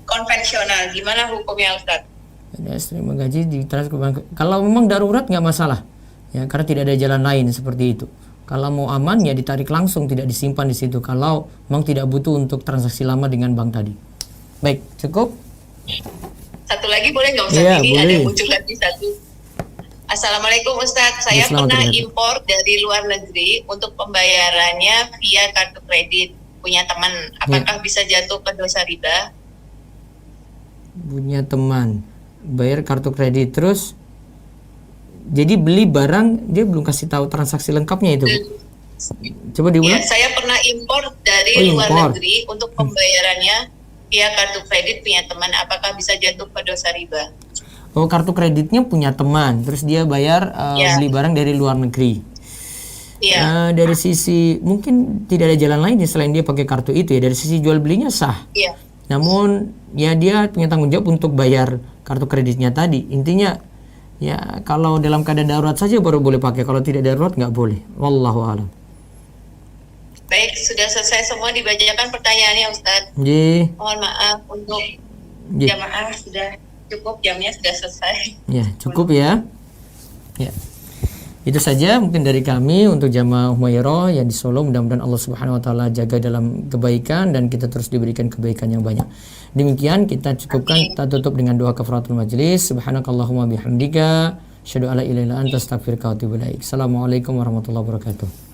konvensional, gimana hukumnya, Ustadz? PNS terima gaji ditransfer ke bank. Kalau memang darurat nggak masalah, ya karena tidak ada jalan lain seperti itu. Kalau mau aman ya ditarik langsung, tidak disimpan di situ. Kalau memang tidak butuh untuk transaksi lama dengan bank tadi. Baik, cukup? Satu lagi boleh nggak, Ustadz? Iya, Ini boleh. ada muncul lagi satu. Assalamualaikum, Ustadz. Saya Selamat pernah datang. impor dari luar negeri untuk pembayarannya via kartu kredit. Punya teman, apakah bisa jatuh ke dosa riba? Punya teman, bayar kartu kredit, terus jadi beli barang, dia belum kasih tahu transaksi lengkapnya itu, Bu. Coba Ya, diulang. saya pernah impor dari luar impor. negeri untuk pembayarannya via kartu kredit punya teman. Apakah bisa jatuh ke dosa riba? Oh, kartu kreditnya punya teman, terus dia bayar Ya. beli barang dari luar negeri. Iya, Dari sisi mungkin tidak ada jalan lain selain dia pakai kartu itu ya. Dari sisi jual belinya sah. iya. Namun ya dia punya tanggung jawab untuk bayar kartu kreditnya tadi. Intinya ya kalau dalam keadaan darurat saja baru boleh pakai. Kalau tidak darurat nggak boleh. Wallahu a'lam. Baik, sudah selesai semua dibacakan pertanyaannya, Ustadz. Ji, Mohon maaf untuk ji. jamaah, sudah cukup, jamnya sudah selesai. Ya cukup ya. Ya. Itu saja mungkin dari kami untuk jamaah Humairah yang di Solo. Mudah-mudahan Allah Subhanahu wa taala jaga dalam kebaikan dan kita terus diberikan kebaikan yang banyak. Demikian kita cukupkan, kita tutup dengan doa kafaratul majlis. Subhanakallahumma bihamdika asyhadu alla ilaha illa anta astaghfiruka wa atubu ilaik. Assalamualaikum warahmatullahi wabarakatuh.